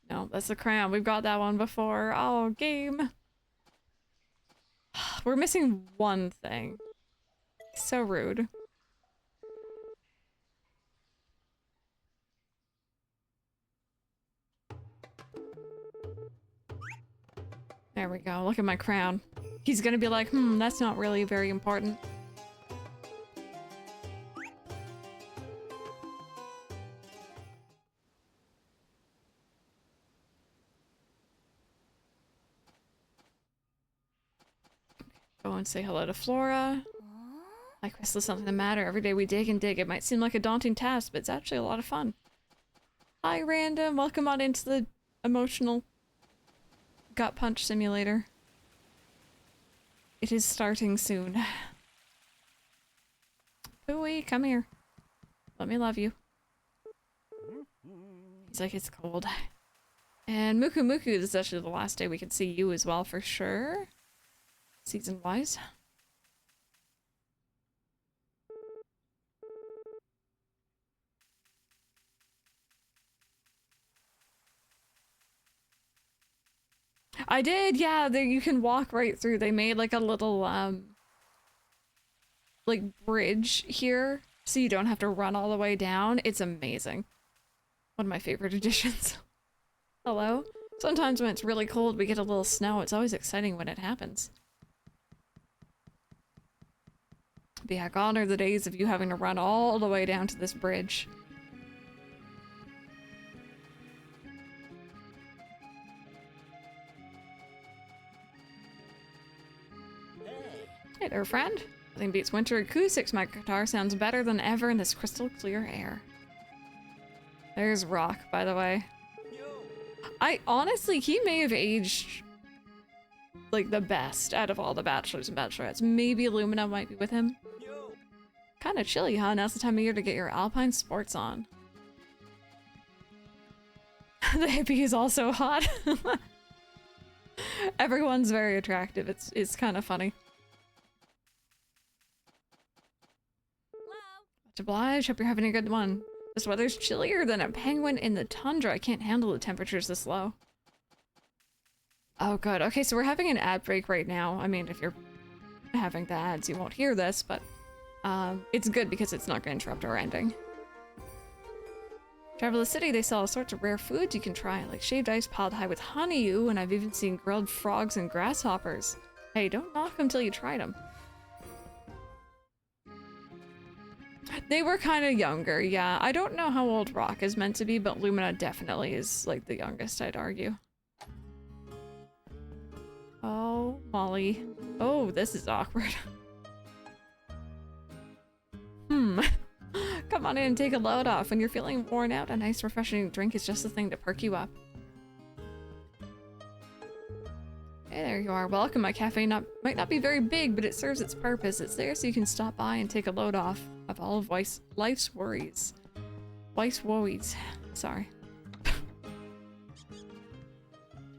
No, that's the crown. We've got that one before. Oh, game. We're missing one thing. So rude. There we go. Look at my crown. He's gonna be like, that's not really very important. Go and say hello to Flora. Like, Crystal, something the matter. Every day we dig and dig. It might seem like a daunting task, but it's actually a lot of fun. Hi, Random. Welcome on into the emotional gut punch simulator. It is starting soon. Pooey, come here. Let me love you. He's like, it's cold. And Muku Muku, this is actually the last day we can see you as well, for sure. Season-wise. I did, yeah, there you can walk right through. They made like a little, like bridge here, so you don't have to run all the way down. It's amazing. One of my favorite additions. Hello? Sometimes when it's really cold, we get a little snow. It's always exciting when it happens. But yeah, gone are the days of you having to run all the way down to this bridge. Hey there, friend. Nothing beats winter acoustics. My guitar sounds better than ever in this crystal clear air. There's Rock, by the way. Honestly, he may have aged like the best out of all the bachelors and bachelorettes. Maybe Illumina might be with him. Kind of chilly, huh? Now's the time of year to get your alpine sports on. The hippie is also hot. Everyone's very attractive. It's kind of funny. Much obliged. Hope you're having a good one. This weather's chillier than a penguin in the tundra. I can't handle the temperatures this low. Oh, good. Okay, so we're having an ad break right now. I mean, if you're having the ads, you won't hear this, but it's good because it's not going to interrupt our ending. Travel the city, they sell all sorts of rare foods you can try, like shaved ice piled high with honey, ooh, and I've even seen grilled frogs and grasshoppers. Hey, don't knock them till you try them. They were kind of younger, yeah. I don't know how old Rock is meant to be, but Lumina definitely is, like, the youngest, I'd argue. Oh, Molly. Oh, this is awkward. Come on in and take a load off. When you're feeling worn out, a nice refreshing drink is just the thing to perk you up. Hey, there you are. Welcome. My cafe might not be very big, but it serves its purpose. It's there so you can stop by and take a load off of all of life's worries. Life's worries. Sorry.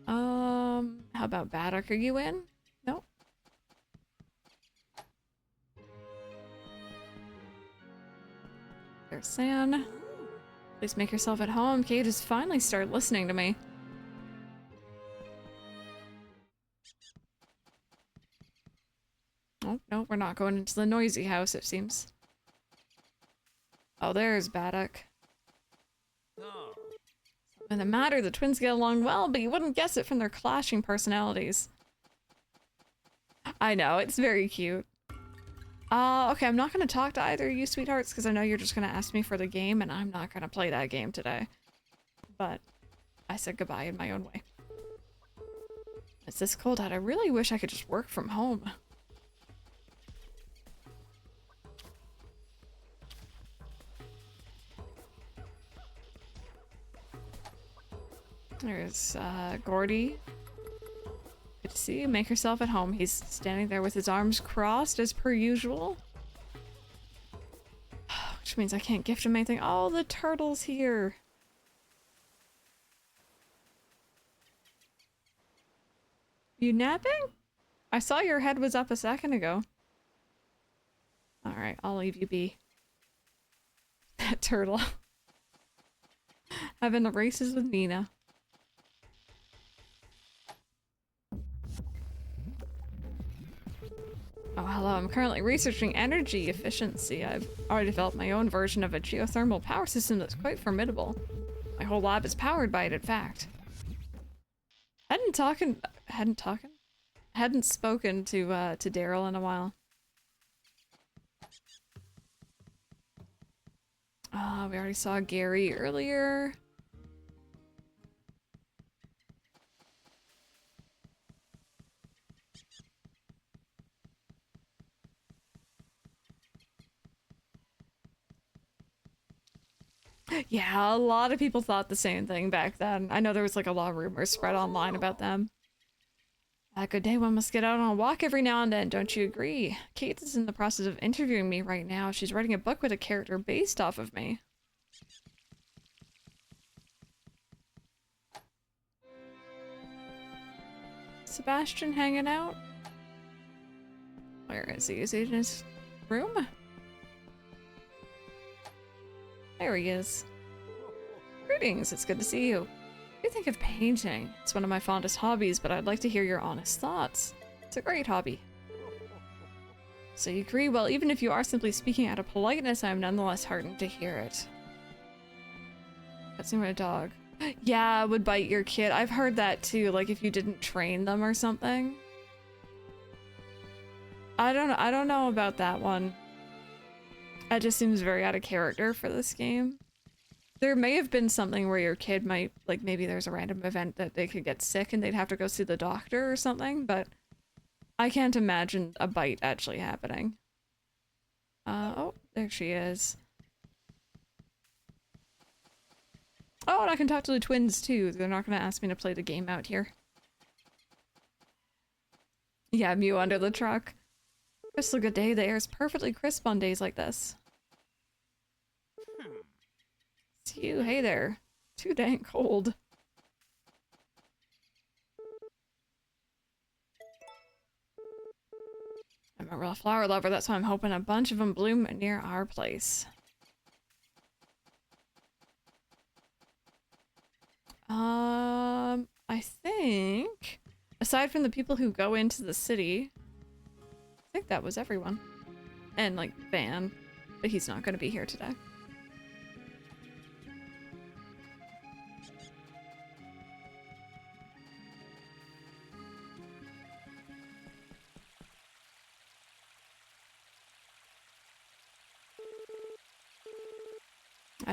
How about Baddock? Are you in? No? There's San. Please make yourself at home. Kate has finally started listening to me. Oh, no, we're not going into the noisy house, it seems. Oh, there's Baddock. Oh. In the matter, the twins get along well, but you wouldn't guess it from their clashing personalities. I know, it's very cute. Okay, I'm not gonna talk to either of you sweethearts, because I know you're just gonna ask me for the game, and I'm not gonna play that game today. But I said goodbye in my own way. It's this cold out. I really wish I could just work from home. There's, Gordy. Good to see you. Make yourself at home. He's standing there with his arms crossed as per usual. Which means I can't gift him anything. Oh, the turtle's here. You napping? I saw your head was up a second ago. Alright, I'll leave you be. That turtle. Having the races with Nina. Oh, hello. I'm currently researching energy efficiency. I've already developed my own version of a geothermal power system that's quite formidable. My whole lab is powered by it, in fact. Hadn't spoken to Daryl in a while. We already saw Gary earlier. Yeah, a lot of people thought the same thing back then. I know there was like a lot of rumors spread online about them. Good day, one must get out on a walk every now and then, don't you agree? Kate is in the process of interviewing me right now. She's writing a book with a character based off of me. Sebastian hanging out? Where is he? Is he in his room? There he is. Greetings, it's good to see you. What do you think of painting? It's one of my fondest hobbies, but I'd like to hear your honest thoughts. It's a great hobby. So you agree? Well, even if you are simply speaking out of politeness, I am nonetheless heartened to hear it. That's my dog. Yeah, it would bite your kid. I've heard that too, like if you didn't train them or something. I don't know about that one. That just seems very out of character for this game. There may have been something where your kid might, like maybe there's a random event that they could get sick and they'd have to go see the doctor or something, but I can't imagine a bite actually happening. Oh, there she is. Oh, and I can talk to the twins too. They're not gonna ask me to play the game out here. Yeah, Mew under the truck. Crystal, good day. The air is perfectly crisp on days like this. It's you. Hey there. Too dang cold. I'm a real flower lover. That's why I'm hoping a bunch of them bloom near our place. I think, aside from the people who go into the city, I think that was everyone. And, like, Van, but he's not going to be here today.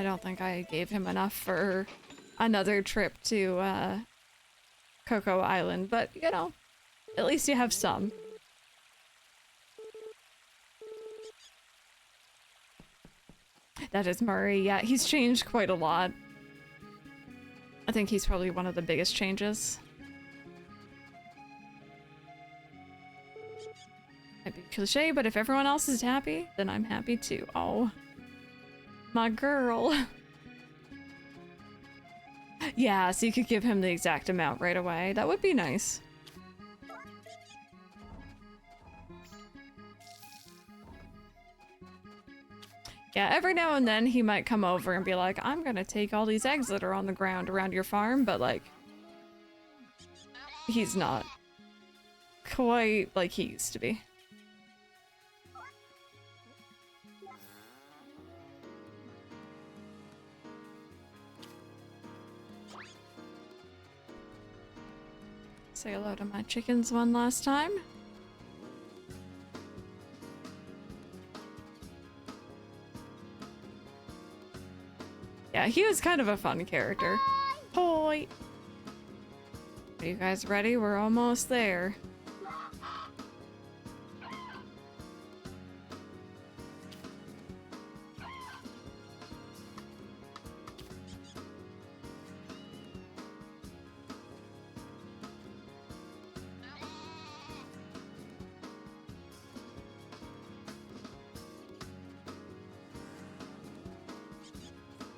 I don't think I gave him enough for another trip to Cocoa Island, but you know, at least you have some. That is Murray. Yeah, he's changed quite a lot. I think he's probably one of the biggest changes. Might be cliche, but if everyone else is happy, then I'm happy too. Oh, my girl. Yeah, so you could give him the exact amount right away. That would be nice. Yeah, every now and then he might come over and be like, I'm gonna take all these eggs that are on the ground around your farm, but like, he's not quite like he used to be. Say hello to my chickens one last time. Yeah, he was kind of a fun character. Hoi! Are you guys ready? We're almost there.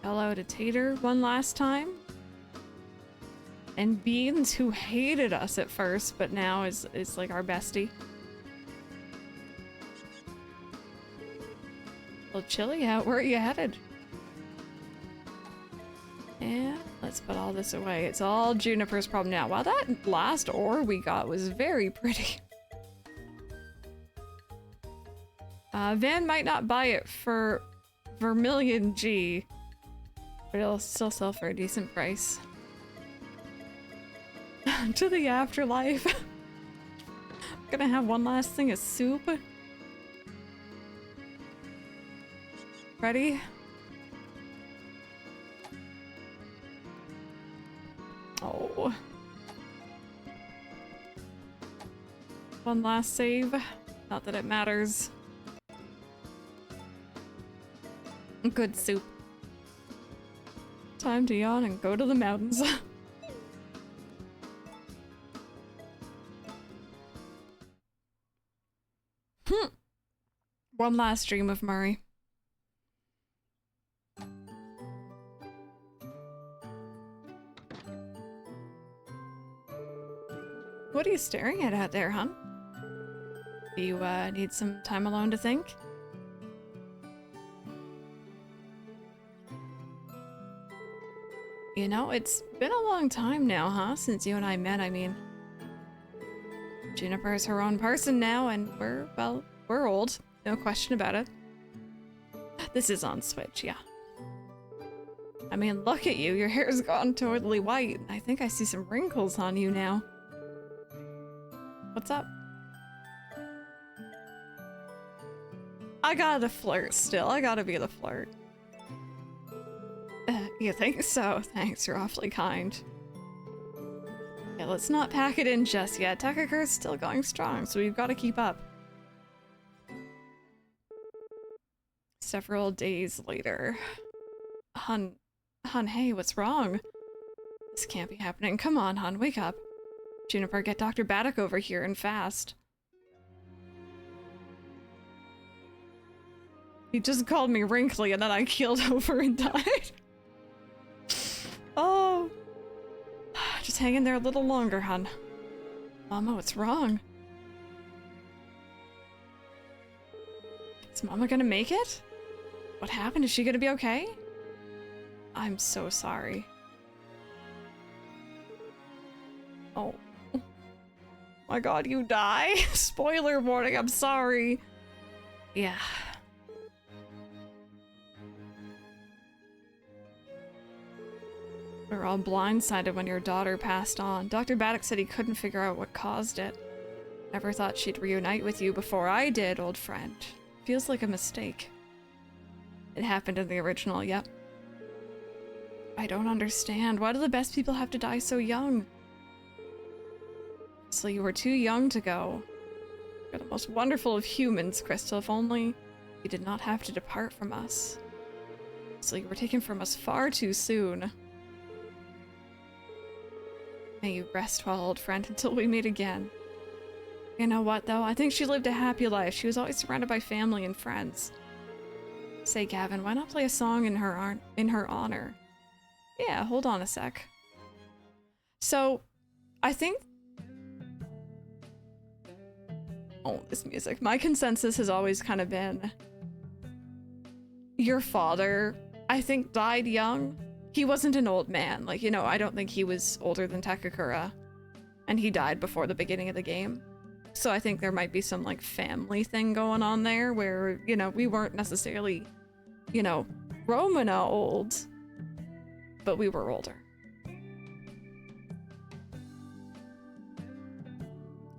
Hello to Tater one last time. And Beans, who hated us at first, but now is like our bestie. A little chilly out. Where are you headed? And let's put all this away. It's all Juniper's problem now. Wow, that last ore we got was very pretty. Van might not buy it for Vermilion G, but it'll still sell for a decent price. To the afterlife. Gonna have one last thing of soup. Ready? Oh. One last save. Not that it matters. Good soup. Time to yawn and go to the mountains. One last dream of Murray. What are you staring at out there, hon? Do you need some time alone to think? You know, it's been a long time now, huh? Since you and I met, I mean. Juniper's her own person now, and we're old. No question about it. This is on Switch, yeah. I mean, look at you. Your hair's gone totally white. I think I see some wrinkles on you now. What's up? I gotta flirt still. I gotta be the flirt. You think so? Thanks, you're awfully kind. Yeah, let's not pack it in just yet. Takakur's still going strong, so we've got to keep up. Several days later. Hun, hey, what's wrong? This can't be happening. Come on, hun, wake up. Juniper, get Dr. Baddock over here and fast. He just called me wrinkly and then I keeled over and died. Oh. Just hang in there a little longer, hun. Mama, what's wrong? Is Mama gonna make it? What happened? Is she gonna be okay? I'm so sorry. Oh. My god, you die? Spoiler warning, I'm sorry. Yeah. We were all blindsided when your daughter passed on. Dr. Baddock said he couldn't figure out what caused it. Never thought she'd reunite with you before I did, old friend. Feels like a mistake. It happened in the original, yep. I don't understand. Why do the best people have to die so young? So you were too young to go. You're the most wonderful of humans, Crystal. If only you did not have to depart from us. So you were taken from us far too soon. May you rest well, old friend, until we meet again. You know what, though? I think she lived a happy life. She was always surrounded by family and friends. Say, Gavin, why not play a song in her honor? Yeah, hold on a sec. So, I think... Oh, this music. My consensus has always kind of been... Your father, I think, died young. He wasn't an old man. Like, you know, I don't think he was older than Takakura. And he died before the beginning of the game. So I think there might be some, like, family thing going on there where, you know, we weren't necessarily, you know, Romana old, but we were older.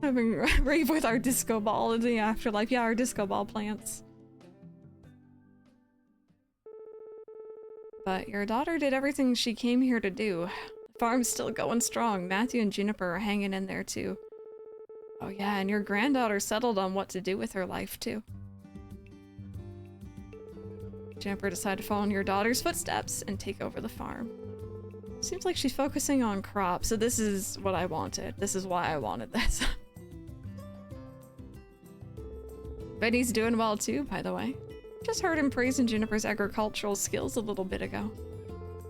Having rave with our disco ball in the afterlife. Yeah, our disco ball plants. But your daughter did everything she came here to do. The farm's still going strong. Matthew and Juniper are hanging in there too. Oh yeah, and your granddaughter settled on what to do with her life too. Juniper decided to follow in your daughter's footsteps and take over the farm. Seems like she's focusing on crops, so this is what I wanted. This is why I wanted this. Benny's doing well too, by the way. Just heard him praising Juniper's agricultural skills a little bit ago.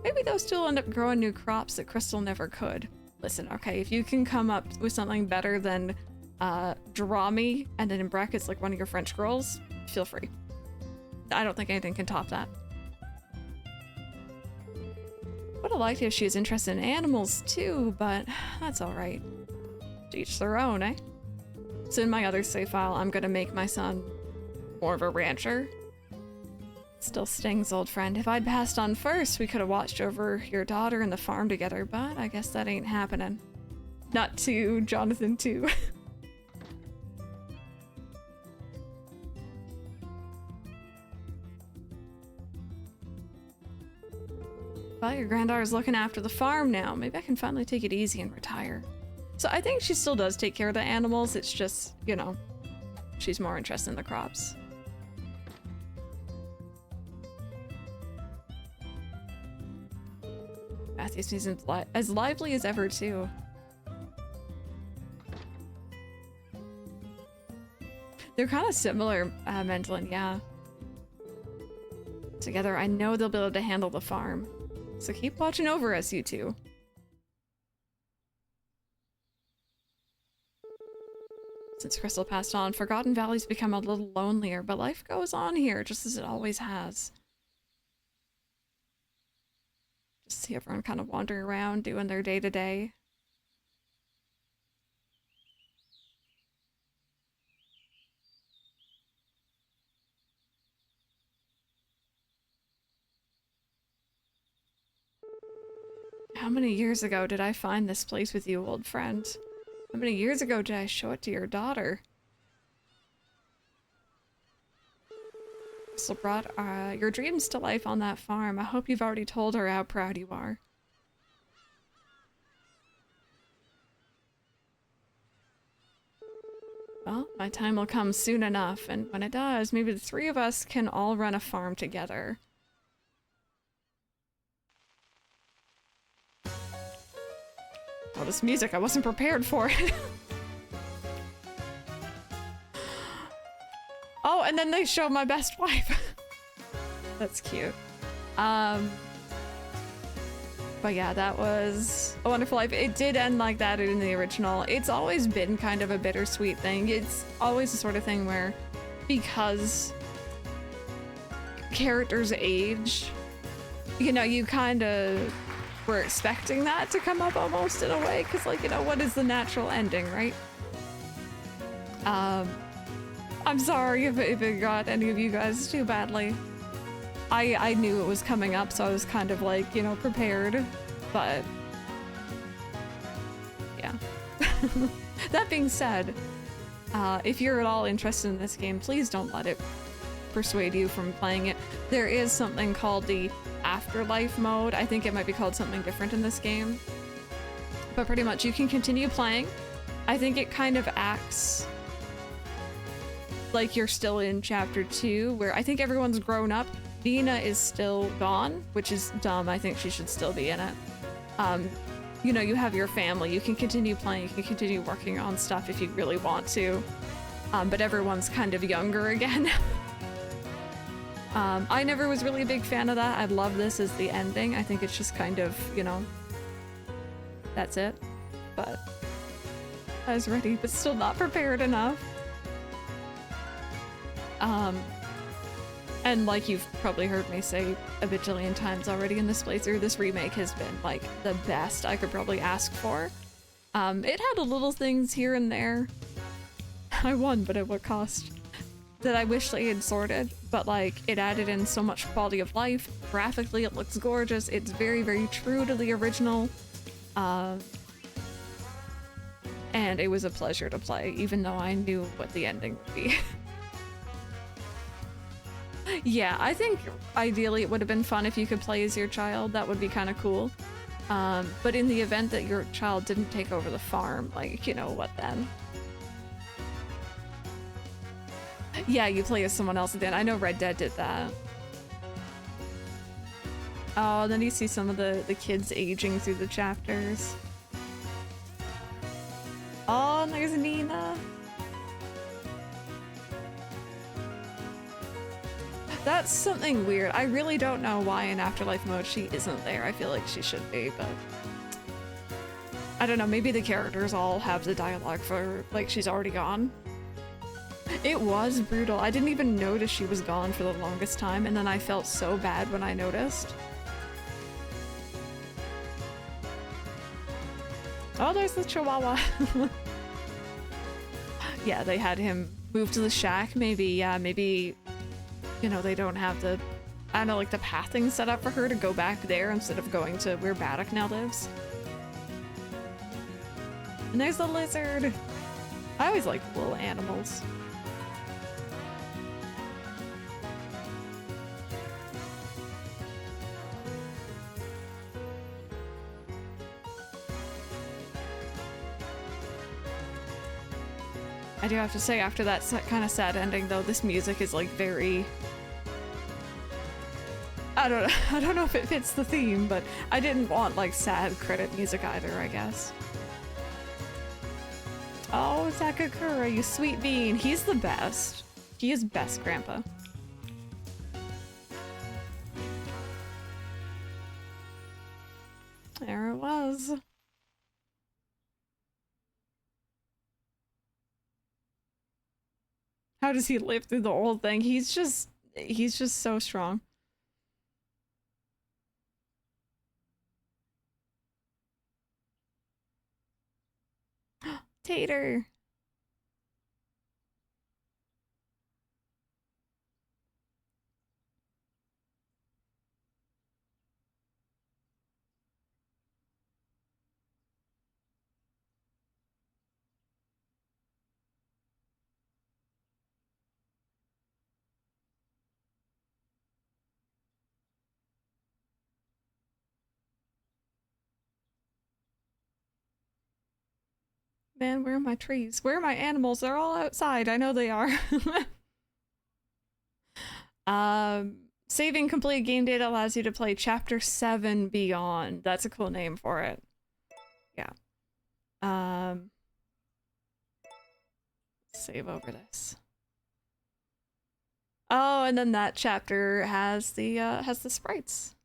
Maybe those two will end up growing new crops that Crystal never could. Listen, okay, if you can come up with something better than draw me and then in brackets like one of your French girls, feel free. I don't think anything can top that. Would have liked if she was interested in animals too, but that's alright. To each their own, eh? So in my other save file, I'm gonna make my son more of a rancher. Still stings, old friend. If I'd passed on first, we could have watched over your daughter and the farm together, but I guess that ain't happening. Not to Jonathan, too. Well, your granddaughter's looking after the farm now. Maybe I can finally take it easy and retire. So I think she still does take care of the animals. It's just, you know, she's more interested in the crops. Matthew seems as lively as ever, too. They're kind of similar, Mendelin, yeah. Together, I know they'll be able to handle the farm. So keep watching over us, you two. Since Crystal passed on, Forgotten Valley's become a little lonelier, but life goes on here, just as it always has. Just see everyone kind of wandering around, doing their day-to-day. How many years ago did I find this place with you, old friend? How many years ago did I show it to your daughter? Crystal brought your dreams to life on that farm. I hope you've already told her how proud you are. Well, my time will come soon enough, and when it does, maybe the three of us can all run a farm together. Oh, this music, I wasn't prepared for it. Oh, and then they show my best wife. That's cute. But yeah, that was a wonderful life. It did end like that in the original. It's always been kind of a bittersweet thing. It's always the sort of thing where, because characters age, you know, you kind of were expecting that to come up almost in a way, because, like, you know, what is the natural ending, right? I'm sorry if it got any of you guys too badly. I knew it was coming up, so I was kind of like, you know, prepared, but yeah. That being said, if you're at all interested in this game, please don't let it persuade you from playing it. There is something called the afterlife mode. I think it might be called something different in this game. But pretty much you can continue playing. I think it kind of acts like you're still in chapter 2, where I think everyone's grown up. Dina is still gone, which is dumb. I think she should still be in it. You know, you have your family. You can continue playing. You can continue working on stuff if you really want to. But everyone's kind of younger again. I never was really a big fan of that. I love this as the ending. I think it's just kind of, you know, that's it. But I was ready, but still not prepared enough. And like you've probably heard me say a bajillion times already in this playthrough, this remake has been like the best I could probably ask for. It had little things here and there. I won, but at what cost? That I wish they had sorted, but like it added in so much quality of life. Graphically, it looks gorgeous. It's very, very true to the original. And it was a pleasure to play, even though I knew what the ending would be. Yeah, I think ideally it would have been fun if you could play as your child. That would be kind of cool. But in the event that your child didn't take over the farm, like, you know, what then? Yeah, you play as someone else then. I know Red Dead did that. Oh, and then you see some of the kids aging through the chapters. Oh, and there's Nina. That's something weird. I really don't know why in Afterlife mode she isn't there. I feel like she should be, but I don't know. Maybe the characters all have the dialogue for, like, she's already gone. It was brutal. I didn't even notice she was gone for the longest time, and then I felt so bad when I noticed. Oh, there's the Chihuahua. Yeah, they had him move to the shack. Maybe, yeah, maybe, you know, they don't have the, I don't know, like the pathing set up for her to go back there instead of going to where Baddock now lives. And there's the lizard. I always like little animals. I do have to say, after that kind of sad ending, though, this music is like very... I don't know if it fits the theme, but I didn't want like sad credit music either, I guess. Oh, Sakakura, you sweet bean. He's the best. He is best grandpa. There it was. How does he live through the whole thing? He's just so strong. Tater. Man, where are my trees? Where are my animals? They're all outside. I know they are. Saving complete game data allows you to play Chapter 7 Beyond. That's a cool name for it. Yeah. Save over this. Oh, and then that chapter has the sprites.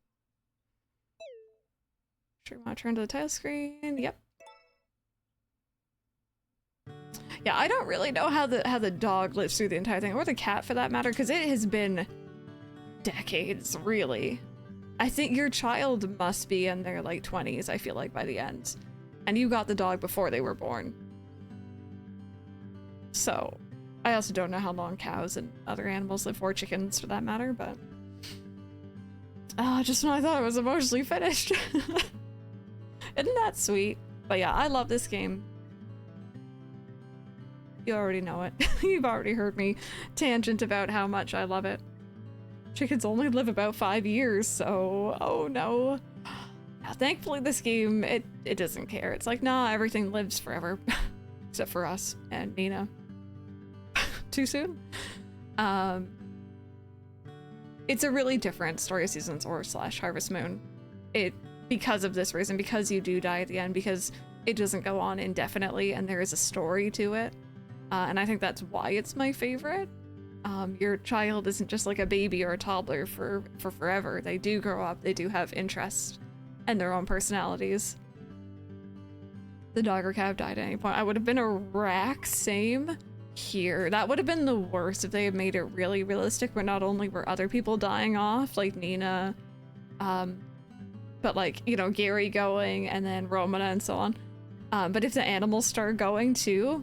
Sure, want to turn to the title screen? Yep. Yeah, I don't really know how the dog lives through the entire thing, or the cat for that matter, because it has been decades, really. I think your child must be in their like 20s, I feel like, by the end. And you got the dog before they were born. So, I also don't know how long cows and other animals live for, chickens for that matter, but... just when I thought it was emotionally finished. Isn't that sweet? But yeah, I love this game. You already know it. You've already heard me tangent about how much I love it. Chickens only live about 5 years, so oh no. Now, thankfully this game, it doesn't care. It's like, nah, everything lives forever. Except for us and Nina. Too soon? It's a really different Story of Seasons or / Harvest Moon. Because of this reason, because you do die at the end, because it doesn't go on indefinitely and there is a story to it. And I think that's why it's my favorite. Your child isn't just like a baby or a toddler for forever. They do grow up, they do have interests and their own personalities. The dog or cat died at any point. I would have been a wreck, same here. That would have been the worst if they had made it really realistic, where not only were other people dying off, like Nina, but like, you know, Gary going and then Romana and so on. But if the animals start going too,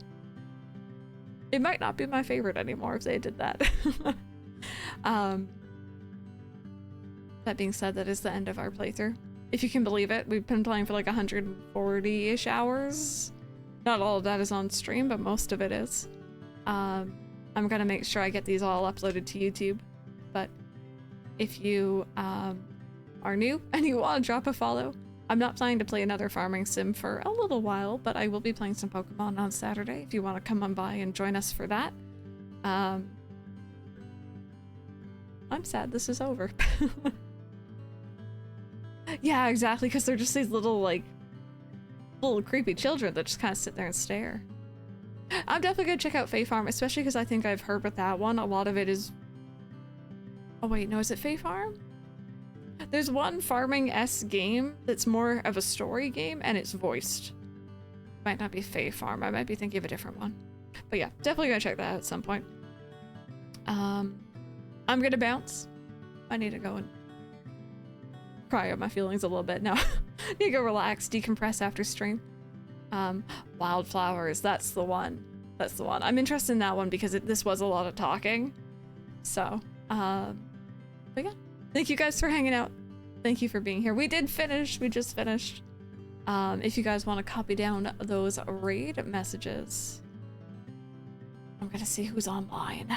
it might not be my favorite anymore if they did that. That being said, that is the end of our playthrough. If you can believe it, we've been playing for like 140-ish hours. Not all of that is on stream, but most of it is. I'm gonna make sure I get these all uploaded to YouTube. But if you are new and you want to drop a follow, I'm not planning to play another farming sim for a little while, but I will be playing some Pokemon on Saturday if you want to come on by and join us for that. I'm sad this is over. Yeah, exactly, because they're just these little, like, little creepy children that just kind of sit there and stare. I'm definitely gonna check out Fae Farm, especially because I think I've heard with that one, a lot of it is... Oh wait, no, is it Fae Farm? There's one farming-esque game that's more of a story game, and it's voiced. Might not be Fae Farm, I might be thinking of a different one. But yeah, definitely gonna check that out at some point. I'm gonna bounce. I need to go and cry out my feelings a little bit now. Need to go relax, decompress after stream. Wildflowers, that's the one. That's the one. I'm interested in that one because this was a lot of talking. So, but yeah. Thank you guys for hanging out. Thank you for being here. We did finish. We just finished. If you guys want to copy down those raid messages, I'm gonna see who's online.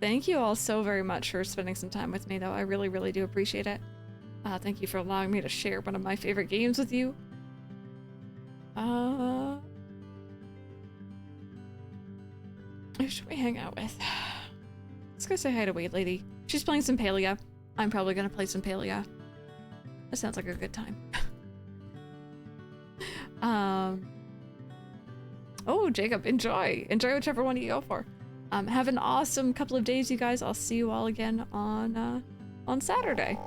Thank you all so very much for spending some time with me, though. I really, really do appreciate it. Thank you for allowing me to share one of my favorite games with you. Who should we hang out with? Let's go say hi to Wade Lady. She's playing some Palia. I'm probably gonna play some Palia. That sounds like a good time. Oh, Jacob, enjoy. Enjoy whichever one you go for. Have an awesome couple of days, you guys. I'll see you all again on Saturday.